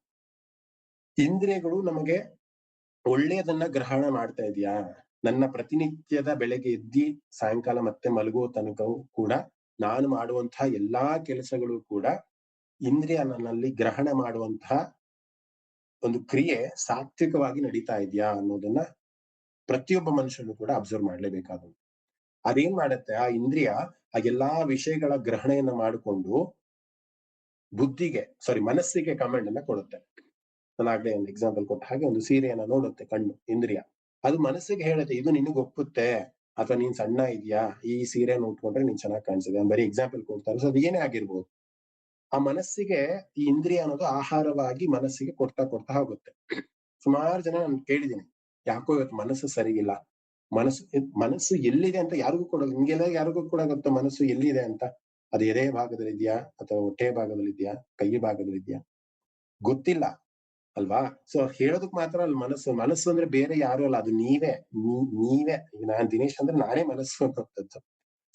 [SPEAKER 1] ಇಂದ್ರಿಯಗಳು ನಮಗೆ ಒಳ್ಳೆಯದನ್ನ ಗ್ರಹಣ ಮಾಡ್ತಾ ಇದೆಯಾ, ನನ್ನ ಪ್ರತಿನಿತ್ಯದ ಬೆಳಗ್ಗೆ ಎದ್ದಿ ಸಾಯಂಕಾಲ ಮತ್ತೆ ಮಲಗುವ ತನಕವೂ ಕೂಡ ನಾನು ಮಾಡುವಂತಹ ಎಲ್ಲಾ ಕೆಲಸಗಳು ಕೂಡ ಇಂದ್ರಿಯ ನನ್ನಲ್ಲಿ ಗ್ರಹಣ ಮಾಡುವಂತಹ ಒಂದು ಕ್ರಿಯೆ ಸಾತ್ವಿಕವಾಗಿ ನಡೀತಾ ಇದೆಯಾ ಅನ್ನೋದನ್ನ ಪ್ರತಿಯೊಬ್ಬ ಮನುಷ್ಯನು ಕೂಡ ಅಬ್ಸರ್ವ್ ಮಾಡ್ಲೇಬೇಕಾಗುತ್ತೆ. ಅದೇನ್ ಮಾಡತ್ತೆ, ಆ ಇಂದ್ರಿಯ ಆ ಎಲ್ಲಾ ವಿಷಯಗಳ ಗ್ರಹಣೆಯನ್ನ ಮಾಡಿಕೊಂಡು ಮನಸ್ಸಿಗೆ ಕಮಾಂಡ್ ಅನ್ನ ಕೊಡುತ್ತೆ. ನಾನಾಗ್ಲೇ ಒಂದು ಎಕ್ಸಾಂಪಲ್ ಕೊಟ್ಟ ಹಾಗೆ, ಒಂದು ಸೀರೆಯನ್ನ ನೋಡುತ್ತೆ ಕಣ್ಣು, ಇಂದ್ರಿಯ. ಅದು ಮನಸ್ಸಿಗೆ ಹೇಳುತ್ತೆ ಇದು ನಿನಗ್ ಒಪ್ಪುತ್ತೆ, ಅಥವಾ ನೀನ್ ಸಣ್ಣ ಇದೆಯಾ, ಈ ಸೀರೆಯನ್ನು ಉಟ್ಕೊಂಡ್ರೆ ನೀನ್ ಚೆನ್ನಾಗಿ ಕಾಣಿಸಿದೆ, ಬರೀ ಎಕ್ಸಾಂಪಲ್ ಕೊಡ್ತಾರೆ. ಸೊ ಅದು ಏನೇ ಆಗಿರ್ಬೋದು, ಆ ಮನಸ್ಸಿಗೆ ಈ ಇಂದ್ರಿಯ ಅನ್ನೋದು ಆಹಾರವಾಗಿ ಮನಸ್ಸಿಗೆ ಕೊಡ್ತಾ ಹೋಗುತ್ತೆ. ಸುಮಾರು ಜನ ನಾನು ಕೇಳಿದ್ದೀನಿ, ಯಾಕೋ ಇವತ್ತು ಮನಸ್ಸು ಸರಿಗಿಲ್ಲ, ಮನಸ್ಸು ಎಲ್ಲಿದೆ ಅಂತ ಯಾರಿಗೂ ಕೊಡೋದು, ನಿಮ್ಗೆಲ್ಲ ಯಾರಿಗೂ ಕೂಡ ಗೊತ್ತು ಮನಸ್ಸು ಎಲ್ಲಿದೆ ಅಂತ. ಅದು ಎದೆ ಭಾಗದಲ್ಲಿ ಇದೆಯಾ, ಅಥವಾ ಹೊಟ್ಟೆ ಭಾಗದಲ್ಲಿ ಇದೆಯಾ, ಕೈ ಭಾಗದಲ್ಲಿ ಇದೆಯಾ, ಗೊತ್ತಿಲ್ಲ ಅಲ್ವಾ. ಸೊ ಹೇಳೋದಕ್ ಮಾತ್ರ ಅಲ್ಲಿ ಮನಸ್ಸು ಅಂದ್ರೆ ಬೇರೆ ಯಾರು ಅಲ್ಲ, ಅದು ನೀವೇ. ಈಗ ನಾನ್ ದಿನೇಶ್ ಅಂದ್ರೆ ನಾನೇ ಮನಸ್ಸು ಅನ್ನೋಂಥದ್ದು.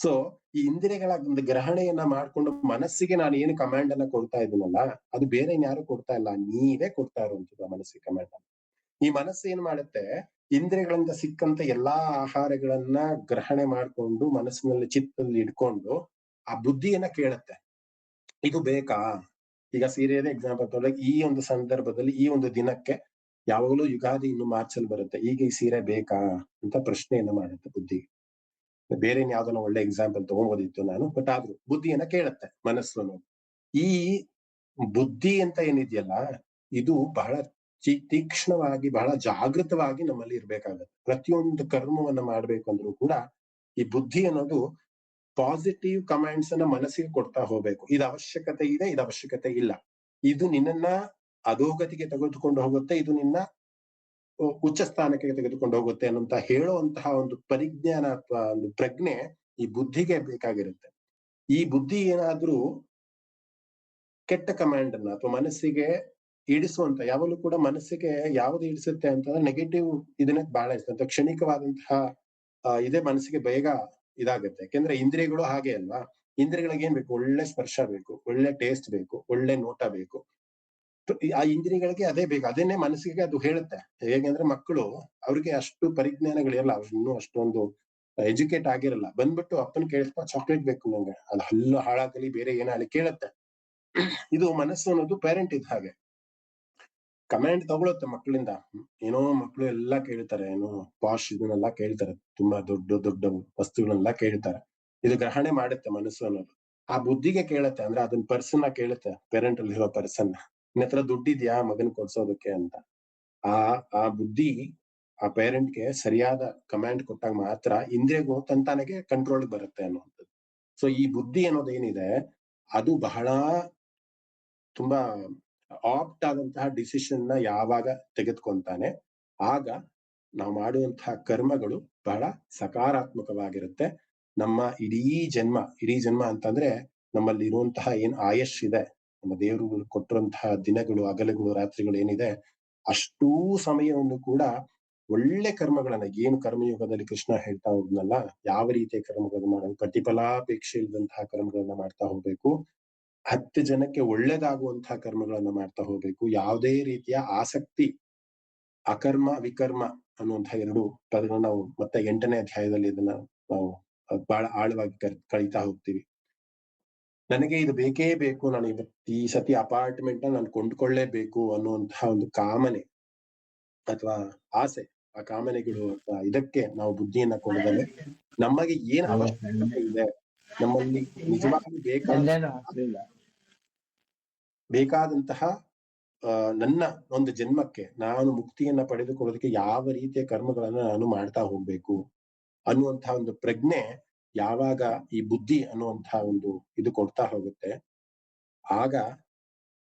[SPEAKER 1] ಸೊ ಈ ಇಂದ್ರಿಯಗಳ ಒಂದು ಗ್ರಹಣೆಯನ್ನ ಮಾಡ್ಕೊಂಡು ಮನಸ್ಸಿಗೆ ನಾನು ಏನು ಕಮಾಂಡ್ ಅನ್ನ ಕೊಡ್ತಾ ಇದ್ದೀನಲ್ಲ, ಅದು ಬೇರೆ ಯಾರು ಕೊಡ್ತಾ ಇಲ್ಲ, ನೀವೇ ಕೊಡ್ತಾ ಇರುವಂತದ್ದು ಮನಸ್ಸಿಗೆ ಕಮಾಂಡ್ ಅನ್ನ. ಈ ಮನಸ್ಸು ಏನ್ ಮಾಡುತ್ತೆ, ಇಂದ್ರಿಯಗಳಿಂದ ಸಿಕ್ಕಂತ ಎಲ್ಲಾ ಆಹಾರಗಳನ್ನ ಗ್ರಹಣೆ ಮಾಡ್ಕೊಂಡು ಮನಸ್ಸಿನಲ್ಲಿ, ಚಿತ್ತದಲ್ಲಿ ಇಟ್ಕೊಂಡು ಆ ಬುದ್ಧಿಯನ್ನ ಕೇಳುತ್ತೆ, ಇದು ಬೇಕಾ. ಈಗ ಸೀರೆಯದೇ ಎಕ್ಸಾಂಪಲ್ ತಗೊಳ್ಳಿ, ಈ ಒಂದು ಸಂದರ್ಭದಲ್ಲಿ, ಈ ಒಂದು ದಿನಕ್ಕೆ, ಯಾವಾಗಲೂ ಯುಗಾದಿ ಇನ್ನು ಮಾರ್ಚ್ ಅಲ್ಲಿ ಬರುತ್ತೆ, ಈಗ ಈ ಸೀರೆ ಬೇಕಾ ಅಂತ ಪ್ರಶ್ನೆಯನ್ನ ಮಾಡುತ್ತೆ ಬುದ್ಧಿಗೆ. ಬೇರೆ ಯಾವ್ದನ್ನ ಒಳ್ಳೆ ಎಕ್ಸಾಂಪಲ್ ತಗೊಂಬೋದಿತ್ತು ನಾನು, ಬಟ್ ಆದ್ರೂ ಬುದ್ಧಿಯನ್ನ ಕೇಳುತ್ತೆ ಮನಸ್ಸು ಅನ್ನೋದು. ಈ ಬುದ್ಧಿ ಅಂತ ಏನಿದೆಯಲ್ಲ, ಇದು ಬಹಳ ತೀಕ್ಷ್ಣವಾಗಿ, ಬಹಳ ಜಾಗೃತವಾಗಿ ನಮ್ಮಲ್ಲಿ ಇರ್ಬೇಕಾಗತ್ತೆ. ಪ್ರತಿಯೊಂದು ಕರ್ಮವನ್ನ ಮಾಡ್ಬೇಕಂದ್ರೂ ಕೂಡ ಈ ಬುದ್ಧಿ ಅನ್ನೋದು ಪಾಸಿಟಿವ್ ಕಮಾಂಡ್ಸ್ ಅನ್ನ ಮನಸ್ಸಿಗೆ ಕೊಡ್ತಾ ಹೋಗ್ಬೇಕು. ಇದು ಅವಶ್ಯಕತೆ ಇದೆ, ಇದು ಅವಶ್ಯಕತೆ ಇಲ್ಲ. ಇದು ನಿನ್ನನ್ನ ಅಧೋಗತಿಗೆ ತೆಗೆದುಕೊಂಡು ಹೋಗುತ್ತೆ, ಇದು ನಿನ್ನ ಉಚ್ಚ ಸ್ಥಾನಕ್ಕೆ ತೆಗೆದುಕೊಂಡು ಹೋಗುತ್ತೆ ಅನ್ನುವಂತ ಹೇಳುವಂತಹ ಒಂದು ಪರಿಜ್ಞಾನ ಅಥವಾ ಒಂದು ಪ್ರಜ್ಞೆ ಈ ಬುದ್ಧಿಗೆ ಬೇಕಾಗಿರುತ್ತೆ. ಈ ಬುದ್ಧಿ ಏನಾದ್ರೂ ಕೆಟ್ಟ ಕಮಾಂಡ್ ಅನ್ನ ಅಥವಾ ಮನಸ್ಸಿಗೆ ಇಡಿಸುವಂತ, ಯಾವಾಗಲೂ ಕೂಡ ಮನಸ್ಸಿಗೆ ಯಾವ್ದು ಇಡಿಸುತ್ತೆ ಅಂತಂದ್ರೆ ನೆಗೆಟಿವ್ ಇದನ್ನೇ ಬಹಳ ಇಷ್ಟ, ಕ್ಷಣಿಕವಾದಂತಹ ಇದೇ ಮನಸ್ಸಿಗೆ ಬೇಗ ಇದಾಗುತ್ತೆ. ಯಾಕೆಂದ್ರೆ ಇಂದ್ರಿಯಗಳು ಹಾಗೆ ಅಲ್ವಾ, ಇಂದ್ರಿಯಗಳಿಗೆ ಏನ್ ಬೇಕು? ಒಳ್ಳೆ ಸ್ಪರ್ಶ ಬೇಕು, ಒಳ್ಳೆ ಟೇಸ್ಟ್ ಬೇಕು, ಒಳ್ಳೆ ನೋಟ ಬೇಕು. ಆ ಇಂದ್ರಿಯಗಳಿಗೆ ಅದೇ ಬೇಕು, ಅದನ್ನೇ ಮನಸ್ಸಿಗೆ ಅದು ಹೇಳುತ್ತೆ. ಹೇಗೆಂದ್ರೆ ಮಕ್ಕಳು, ಅವ್ರಿಗೆ ಅಷ್ಟು ಪರಿಜ್ಞಾನಗಳಿರಲ್ಲ, ಅವ್ರು ಇನ್ನೂ ಅಷ್ಟೊಂದು ಎಜುಕೇಟ್ ಆಗಿರಲ್ಲ. ಬಂದ್ಬಿಟ್ಟು ಅಪ್ಪನ್ ಕೇಳಿಸ್ತಾ ಚಾಕ್ಲೇಟ್ ಬೇಕು ನಂಗೆ, ಅದು ಹಲ್ಲು ಹಾಳಾಗಲಿ ಬೇರೆ ಏನಾಗಲಿ ಕೇಳುತ್ತೆ. ಇದು ಮನಸ್ಸು ಅನ್ನೋದು ಪೇರೆಂಟ್ ಇದ್ದ ಹಾಗೆ, ಕಮಾಂಡ್ ತಗೊಳುತ್ತೆ ಮಕ್ಕಳಿಂದ. ಏನೋ ಮಕ್ಕಳು ಎಲ್ಲಾ ಕೇಳ್ತಾರೆ, ಏನೋ ಪಾಶ್ ಇದನ್ನೆಲ್ಲಾ ಕೇಳ್ತಾರೆ, ತುಂಬಾ ದೊಡ್ಡ ದೊಡ್ಡ ವಸ್ತುಗಳನ್ನೆಲ್ಲ ಕೇಳ್ತಾರೆ. ಇದು ಗ್ರಹಣೆ ಮಾಡುತ್ತೆ ಮನಸ್ಸು ಅನ್ನೋದು. ಆ ಬುದ್ಧಿಗೆ ಕೇಳುತ್ತೆ, ಅಂದ್ರೆ ಅದನ್ನ ಪರ್ಸನ್ ಕೇಳುತ್ತೆ, ಪೇರೆಂಟ್ ಅಲ್ಲಿ ಇರೋ ಪರ್ಸನ್, ನಿನ್ನ ಹತ್ರ ದುಡ್ಡಿದ್ಯಾ ಮಗನ್ ಕೊಡ್ಸೋದಕ್ಕೆ ಅಂತ. ಆ ಬುದ್ಧಿ ಆ ಪೇರೆಂಟ್ಗೆ ಸರಿಯಾದ ಕಮಾಂಡ್ ಕೊಟ್ಟಾಗ ಮಾತ್ರ ಇಂದ್ರಿಯಗಳು ತಂತಾನೆಗೆ ಕಂಟ್ರೋಲ್ ಬರುತ್ತೆ ಅನ್ನುವಂಥದ್ದು. ಸೊ ಈ ಬುದ್ಧಿ ಅನ್ನೋದೇನಿದೆ, ಅದು ಬಹಳ ತುಂಬಾ ಆಪ್ಟ್ ಆದಂತಹ ಡಿಸಿಷನ್ ನ ಯಾವಾಗ ತೆಗೆದುಕೊಂತಾನೆ, ಆಗ ನಾವು ಮಾಡುವಂತಹ ಕರ್ಮಗಳು ಬಹಳ ಸಕಾರಾತ್ಮಕವಾಗಿರುತ್ತೆ. ನಮ್ಮ ಇಡೀ ಜನ್ಮ ಅಂತಂದ್ರೆ ನಮ್ಮಲ್ಲಿ ಇರುವಂತಹ ಏನ್ ಆಯಶ್ ಇದೆ, ನಮ್ಮ ದೇವರು ಕೊಟ್ಟಿರುವಂತಹ ದಿನಗಳು, ಹಗಲುಗಳು, ರಾತ್ರಿಗಳು ಏನಿದೆ, ಅಷ್ಟೂ ಸಮಯವನ್ನು ಕೂಡ ಒಳ್ಳೆ ಕರ್ಮಗಳನ್ನ, ಏನು ಕರ್ಮಯುಗದಲ್ಲಿ ಕೃಷ್ಣ ಹೇಳ್ತಾ ಹೋದ್ನಲ್ಲ, ಯಾವ ರೀತಿಯ ಕರ್ಮಗಳನ್ನು ಮಾಡೋದು, ಪ್ರತಿಫಲಾಪೇಕ್ಷೆ ಇಲ್ಲದಂತಹ ಕರ್ಮಗಳನ್ನ ಮಾಡ್ತಾ ಹೋಗ್ಬೇಕು. 10 ಜನಕ್ಕೆ ಒಳ್ಳೇದಾಗುವಂತಹ ಕರ್ಮಗಳನ್ನ ಮಾಡ್ತಾ ಹೋಗ್ಬೇಕು. ಯಾವುದೇ ರೀತಿಯ ಆಸಕ್ತಿ, ಅಕರ್ಮ ವಿಕರ್ಮ ಅನ್ನುವಂತಹ 2 ಪದಗಳನ್ನ ನಾವು ಮತ್ತೆ 8ನೇ ಅಧ್ಯಾಯದಲ್ಲಿ ಇದನ್ನ ನಾವು ಬಹಳ ಆಳವಾಗಿ ಕಲಿತಾ ಹೋಗ್ತೀವಿ. ನನಗೆ ಇದು ಬೇಕೇ ಬೇಕು, ನಾನು ಈ ಸತಿ ಅಪಾರ್ಟ್ಮೆಂಟ್ ನಾನು ಕೊಂಡ್ಕೊಳ್ಳೇಬೇಕು ಅನ್ನುವಂತಹ ಒಂದು ಕಾಮನೆ ಅಥವಾ ಆಸೆ, ಆ ಕಾಮನೆಗಳು ಅಥವಾ ಇದಕ್ಕೆ ನಾವು ಬುದ್ಧಿಯನ್ನ ಕೊಡದಲೆ, ನಮಗೆ ಏನ್ ಅವಶ್ಯಕತೆ ಇದೆ, ನಮ್ಮಲ್ಲಿ ನಿಜವಾಗಿ ಬೇಕಾದಂತಹ ನನ್ನ ಒಂದು ಜನ್ಮಕ್ಕೆ ನಾನು ಮುಕ್ತಿಯನ್ನ ಪಡೆದುಕೊಳ್ಳೋದಕ್ಕೆ ಯಾವ ರೀತಿಯ ಕರ್ಮಗಳನ್ನ ನಾನು ಮಾಡ್ತಾ ಹೋಗ್ಬೇಕು ಅನ್ನುವಂತಹ ಒಂದು ಪ್ರಜ್ಞೆ ಯಾವಾಗ ಈ ಬುದ್ಧಿ ಅನ್ನುವಂತಹ ಒಂದು ಇದು ಕೊಡ್ತಾ ಹೋಗುತ್ತೆ, ಆಗ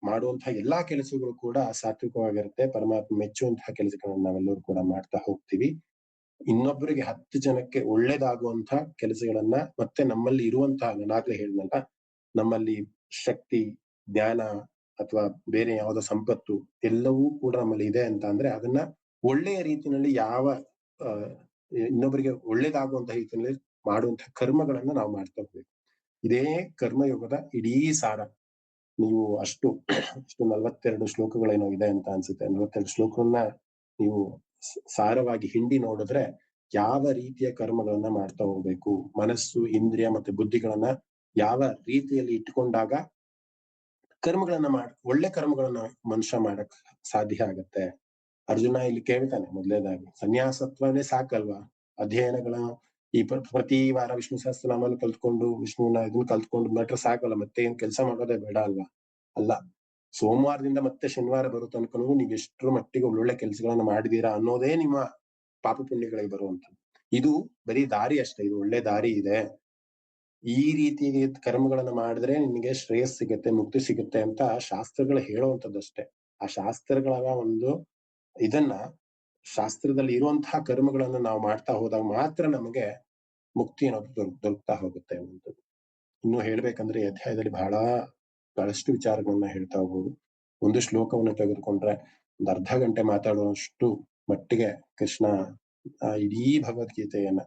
[SPEAKER 1] ಮಾಡುವಂತಹ ಎಲ್ಲಾ ಕೆಲಸಗಳು ಕೂಡ ಸಾತ್ವಿಕವಾಗಿರುತ್ತೆ, ಪರಮಾತ್ಮ ಮೆಚ್ಚುವಂತಹ ಕೆಲಸಗಳನ್ನ ನಾವೆಲ್ಲರೂ ಕೂಡ ಮಾಡ್ತಾ ಹೋಗ್ತೀವಿ. ಇನ್ನೊಬ್ಬರಿಗೆ 10 ಜನಕ್ಕೆ ಒಳ್ಳೇದಾಗುವಂತಹ ಕೆಲಸಗಳನ್ನ, ಮತ್ತೆ ನಮ್ಮಲ್ಲಿ ಇರುವಂತಹ, ನಾನಾಗ್ಲೇ ಹೇಳಿದ್ನಲ್ಲ, ನಮ್ಮಲ್ಲಿ ಶಕ್ತಿ, ಜ್ಞಾನ ಅಥವಾ ಬೇರೆ ಯಾವುದೋ ಸಂಪತ್ತು ಎಲ್ಲವೂ ಕೂಡ ನಮ್ಮಲ್ಲಿ ಇದೆ ಅಂತ ಅಂದ್ರೆ, ಅದನ್ನ ಒಳ್ಳೆಯ ರೀತಿಯಲ್ಲಿ ಇನ್ನೊಬ್ಬರಿಗೆ ಒಳ್ಳೇದಾಗುವಂತಹ ರೀತಿಯಲ್ಲಿ ಮಾಡುವಂತಹ ಕರ್ಮಗಳನ್ನ ನಾವು ಮಾಡ್ತಾ ಹೋಗ್ಬೇಕು. ಇದೇ ಕರ್ಮಯೋಗದ ಇಡೀ ಸಾರ. ನೀವು ಅಷ್ಟು 42 ಶ್ಲೋಕಗಳೇನೋ ಇದೆ ಅಂತ ಅನ್ಸುತ್ತೆ, 42 ಶ್ಲೋಕವನ್ನ ನೀವು ಸಾರವಾಗಿ ಹಿಂಡಿ ನೋಡಿದ್ರೆ ಯಾವ ರೀತಿಯ ಕರ್ಮಗಳನ್ನ ಮಾಡ್ತಾ ಹೋಗ್ಬೇಕು, ಮನಸ್ಸು, ಇಂದ್ರಿಯ ಮತ್ತೆ ಬುದ್ಧಿಗಳನ್ನ ಯಾವ ರೀತಿಯಲ್ಲಿ ಇಟ್ಕೊಂಡಾಗ ಕರ್ಮಗಳನ್ನ ಒಳ್ಳೆ ಕರ್ಮಗಳನ್ನ ಮನುಷ್ಯ ಮಾಡಕ್ ಸಾಧ್ಯ ಆಗತ್ತೆ. ಅರ್ಜುನ ಇಲ್ಲಿ ಕೇಳ್ತಾನೆ ಮೊದಲನೇದಾಗಿ, ಸನ್ಯಾಸತ್ವನೇ ಸಾಕಲ್ವಾ? ಅಧ್ಯಯನಗಳ ಈ ಪ್ರತಿ ವಾರ ವಿಷ್ಣು ಸಹಸ್ರನಾಮನ ಕಲ್ತ್ಕೊಂಡು, ವಿಷ್ಣುವನ್ನ ಇದನ್ನ ಕಲ್ತ್ಕೊಂಡು ಬಿಟ್ರೆ ಸಾಕಲ್ಲ, ಮತ್ತೆ ಏನ್ ಕೆಲಸ ಮಾಡೋದೇ ಬೇಡ ಅಲ್ವಾ? ಅಲ್ಲ, ಸೋಮವಾರದಿಂದ ಮತ್ತೆ ಶನಿವಾರ ಬರೋ ತನಕನೂ ನೀವ್ ಎಷ್ಟರ ಮಟ್ಟಿಗೆ ಒಳ್ಳೊಳ್ಳೆ ಕೆಲಸಗಳನ್ನ ಮಾಡಿದೀರಾ ಅನ್ನೋದೇ ನಿಮ್ಮ ಪಾಪ ಪುಣ್ಯಗಳಿಗೆ ಬರುವಂತದ್ದು. ಇದು ಬರೀ ದಾರಿ ಅಷ್ಟೇ, ಇದು ಒಳ್ಳೆ ದಾರಿ ಇದೆ, ಈ ರೀತಿ ಕರ್ಮಗಳನ್ನ ಮಾಡಿದ್ರೆ ನಿನಗೆ ಶ್ರೇಯಸ್ ಸಿಗುತ್ತೆ, ಮುಕ್ತಿ ಸಿಗುತ್ತೆ ಅಂತ ಶಾಸ್ತ್ರಗಳು ಹೇಳುವಂತದ್ದಷ್ಟೇ. ಆ ಶಾಸ್ತ್ರಗಳ ಒಂದು ಇದನ್ನ, ಶಾಸ್ತ್ರದಲ್ಲಿ ಇರುವಂತಹ ಕರ್ಮಗಳನ್ನ ನಾವು ಮಾಡ್ತಾ ಹೋದಾಗ ಮಾತ್ರ ನಮಗೆ ಮುಕ್ತಿ ಅನ್ನೋದು ದೊರಕ್ತಾ ಹೋಗುತ್ತೆ ಅನ್ನುವಂಥದ್ದು. ಇನ್ನು ಹೇಳ್ಬೇಕಂದ್ರೆ ಈ ಅಧ್ಯಾಯದಲ್ಲಿ ಬಹಳಷ್ಟು ವಿಚಾರಗಳನ್ನ ಹೇಳ್ತಾ ಹೋಗ್ಬೋದು. ಒಂದು ಶ್ಲೋಕವನ್ನು ತೆಗೆದುಕೊಂಡ್ರೆ ಒಂದು ಅರ್ಧ ಗಂಟೆ ಮಾತಾಡುವಷ್ಟು ಮಟ್ಟಿಗೆ ಕೃಷ್ಣ ಇಡೀ ಭಗವದ್ಗೀತೆಯನ್ನ,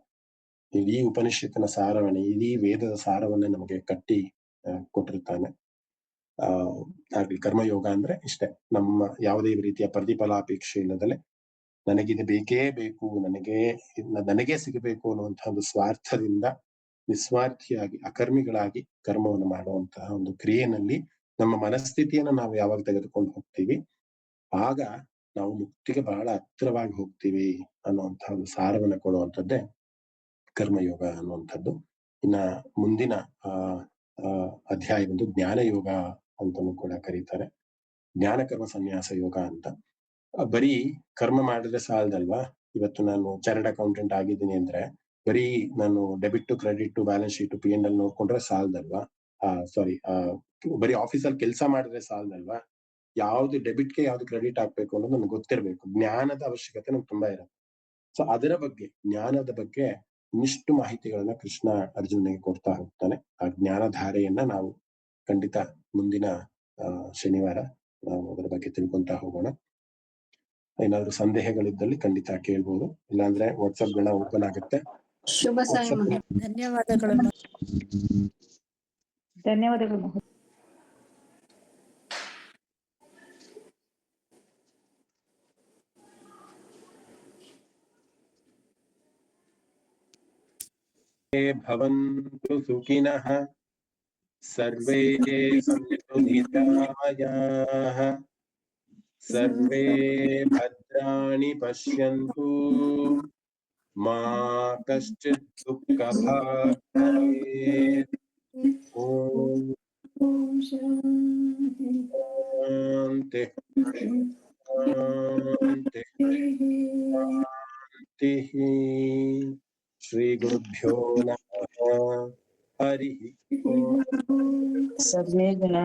[SPEAKER 1] ಇಡೀ ಉಪನಿಷತ್ತಿನ ಸಾರವನ್ನ, ಇಡೀ ವೇದದ ಸಾರವನ್ನ ನಮಗೆ ಕಟ್ಟಿ ಕೊಟ್ಟಿರ್ತಾನೆ. ಹಾಗೆ ಕರ್ಮಯೋಗ ಅಂದ್ರೆ ಇಷ್ಟೇ, ನಮ್ಮ ಯಾವುದೇ ರೀತಿಯ ಪ್ರತಿಫಲಾಪೇಕ್ಷೆ ಇಲ್ಲದಲೆ ನನಗಿದು ಬೇಕೇ ಬೇಕು, ನನಗೆ ಸಿಗಬೇಕು ಅನ್ನುವಂತಹ ಒಂದು ಸ್ವಾರ್ಥದಿಂದ ನಿಸ್ವಾರ್ಥಿಯಾಗಿ ಅಕರ್ಮಿಗಳಾಗಿ ಕರ್ಮವನ್ನು ಮಾಡುವಂತಹ ಒಂದು ಕ್ರಿಯೆನಲ್ಲಿ ನಮ್ಮ ಮನಸ್ಥಿತಿಯನ್ನ ನಾವು ಯಾವಾಗ ತೆಗೆದುಕೊಂಡು ಹೋಗ್ತೀವಿ, ಆಗ ನಾವು ಮುಕ್ತಿಗೆ ಬಹಳ ಹತ್ತಿರವಾಗಿ ಹೋಗ್ತೀವಿ ಅನ್ನುವಂತಹ ಒಂದು ಸಾರವನ್ನ ಕೊಡುವಂಥದ್ದೇ ಕರ್ಮಯೋಗ ಅನ್ನುವಂಥದ್ದು. ಇನ್ನ ಮುಂದಿನ ಅಧ್ಯಾಯ ಒಂದು ಜ್ಞಾನ ಯೋಗ ಅಂತಲೂ ಕೂಡ ಕರೀತಾರೆ, ಜ್ಞಾನ ಕರ್ಮ ಸನ್ಯಾಸ ಯೋಗ ಅಂತ. ಬರೀ ಕರ್ಮ ಮಾಡಿದ್ರೆ ಸಾಲದಲ್ವಾ? ಇವತ್ತು ನಾನು ಚಾರ್ಟರ್ಡ್ ಅಕೌಂಟೆಂಟ್ ಆಗಿದ್ದೀನಿ ಅಂದ್ರೆ ಬರೀ ನಾನು debit to credit to balance sheet P&L ನೋಡ್ಕೊಂಡ್ರೆ ಸಾಲದಲ್ವಾ? ಸಾರಿ, ಬರೀ ಆಫೀಸಲ್ಲಿ ಕೆಲಸ ಮಾಡಿದ್ರೆ ಸಾಲದಲ್ವಾ? ಯಾವ್ದು ಡೆಬಿಟ್ಗೆ ಯಾವ್ದು ಕ್ರೆಡಿಟ್ ಆಗ್ಬೇಕು ಅನ್ನೋದು ನಮ್ಗೆ ಗೊತ್ತಿರ್ಬೇಕು. ಜ್ಞಾನದ ಅವಶ್ಯಕತೆ ನಮ್ಗೆ ತುಂಬಾ ಇರುತ್ತೆ. ಸೊ ಅದರ ಬಗ್ಗೆ, ಜ್ಞಾನದ ಬಗ್ಗೆ ಇನ್ನಿಷ್ಟು ಮಾಹಿತಿಗಳನ್ನ ಕೃಷ್ಣ ಅರ್ಜುನನಿಗೆ ಕೊಡ್ತಾ ಹೋಗ್ತಾನೆ. ಆ ಜ್ಞಾನಧಾರೆಯನ್ನ ನಾವು ಖಂಡಿತ ಮುಂದಿನ ಶನಿವಾರ ನಾವು ಅದರ ಬಗ್ಗೆ ತಿಳ್ಕೊಂತಾ ಹೋಗೋಣ. ಏನಾದ್ರು ಸಂದೇಹಗಳಿದ್ದಲ್ಲಿ ಖಂಡಿತ ಕೇಳ್ಬೋದು, ಇಲ್ಲಾಂದ್ರೆ ವಾಟ್ಸ್ಆಪ್ ಗಣ ಓಪನ್ ಆಗುತ್ತೆ.
[SPEAKER 2] ಶುಭ ಸಾಯಿ ಮಹಾ.
[SPEAKER 3] ಧನ್ಯವಾದಗಳು.
[SPEAKER 4] ಧನ್ಯವಾದಗಳು.
[SPEAKER 1] ಭವಂತು ಸುಖಿನಃ ಸರ್ವೇ ಸಂತು ನಿರಾಮಯಾಃ ಸರ್ವೇ ಭದ್ರಾಣಿ ಪಶ್ಯಂತು ಮಾ ಕಶ್ಚಿತ್ ದುಃಖಭಾಗ್ ಭವೇತ್. ಓಂ ಶಾಂತಿ ಶಾಂತಿ ಶಾಂತಿ. ಶ್ರೀ ಗುರುಭ್ಯೋ ನಮಃ. ಹರಿ ಓಂ.
[SPEAKER 4] ಸರ್ವೇ ಜನ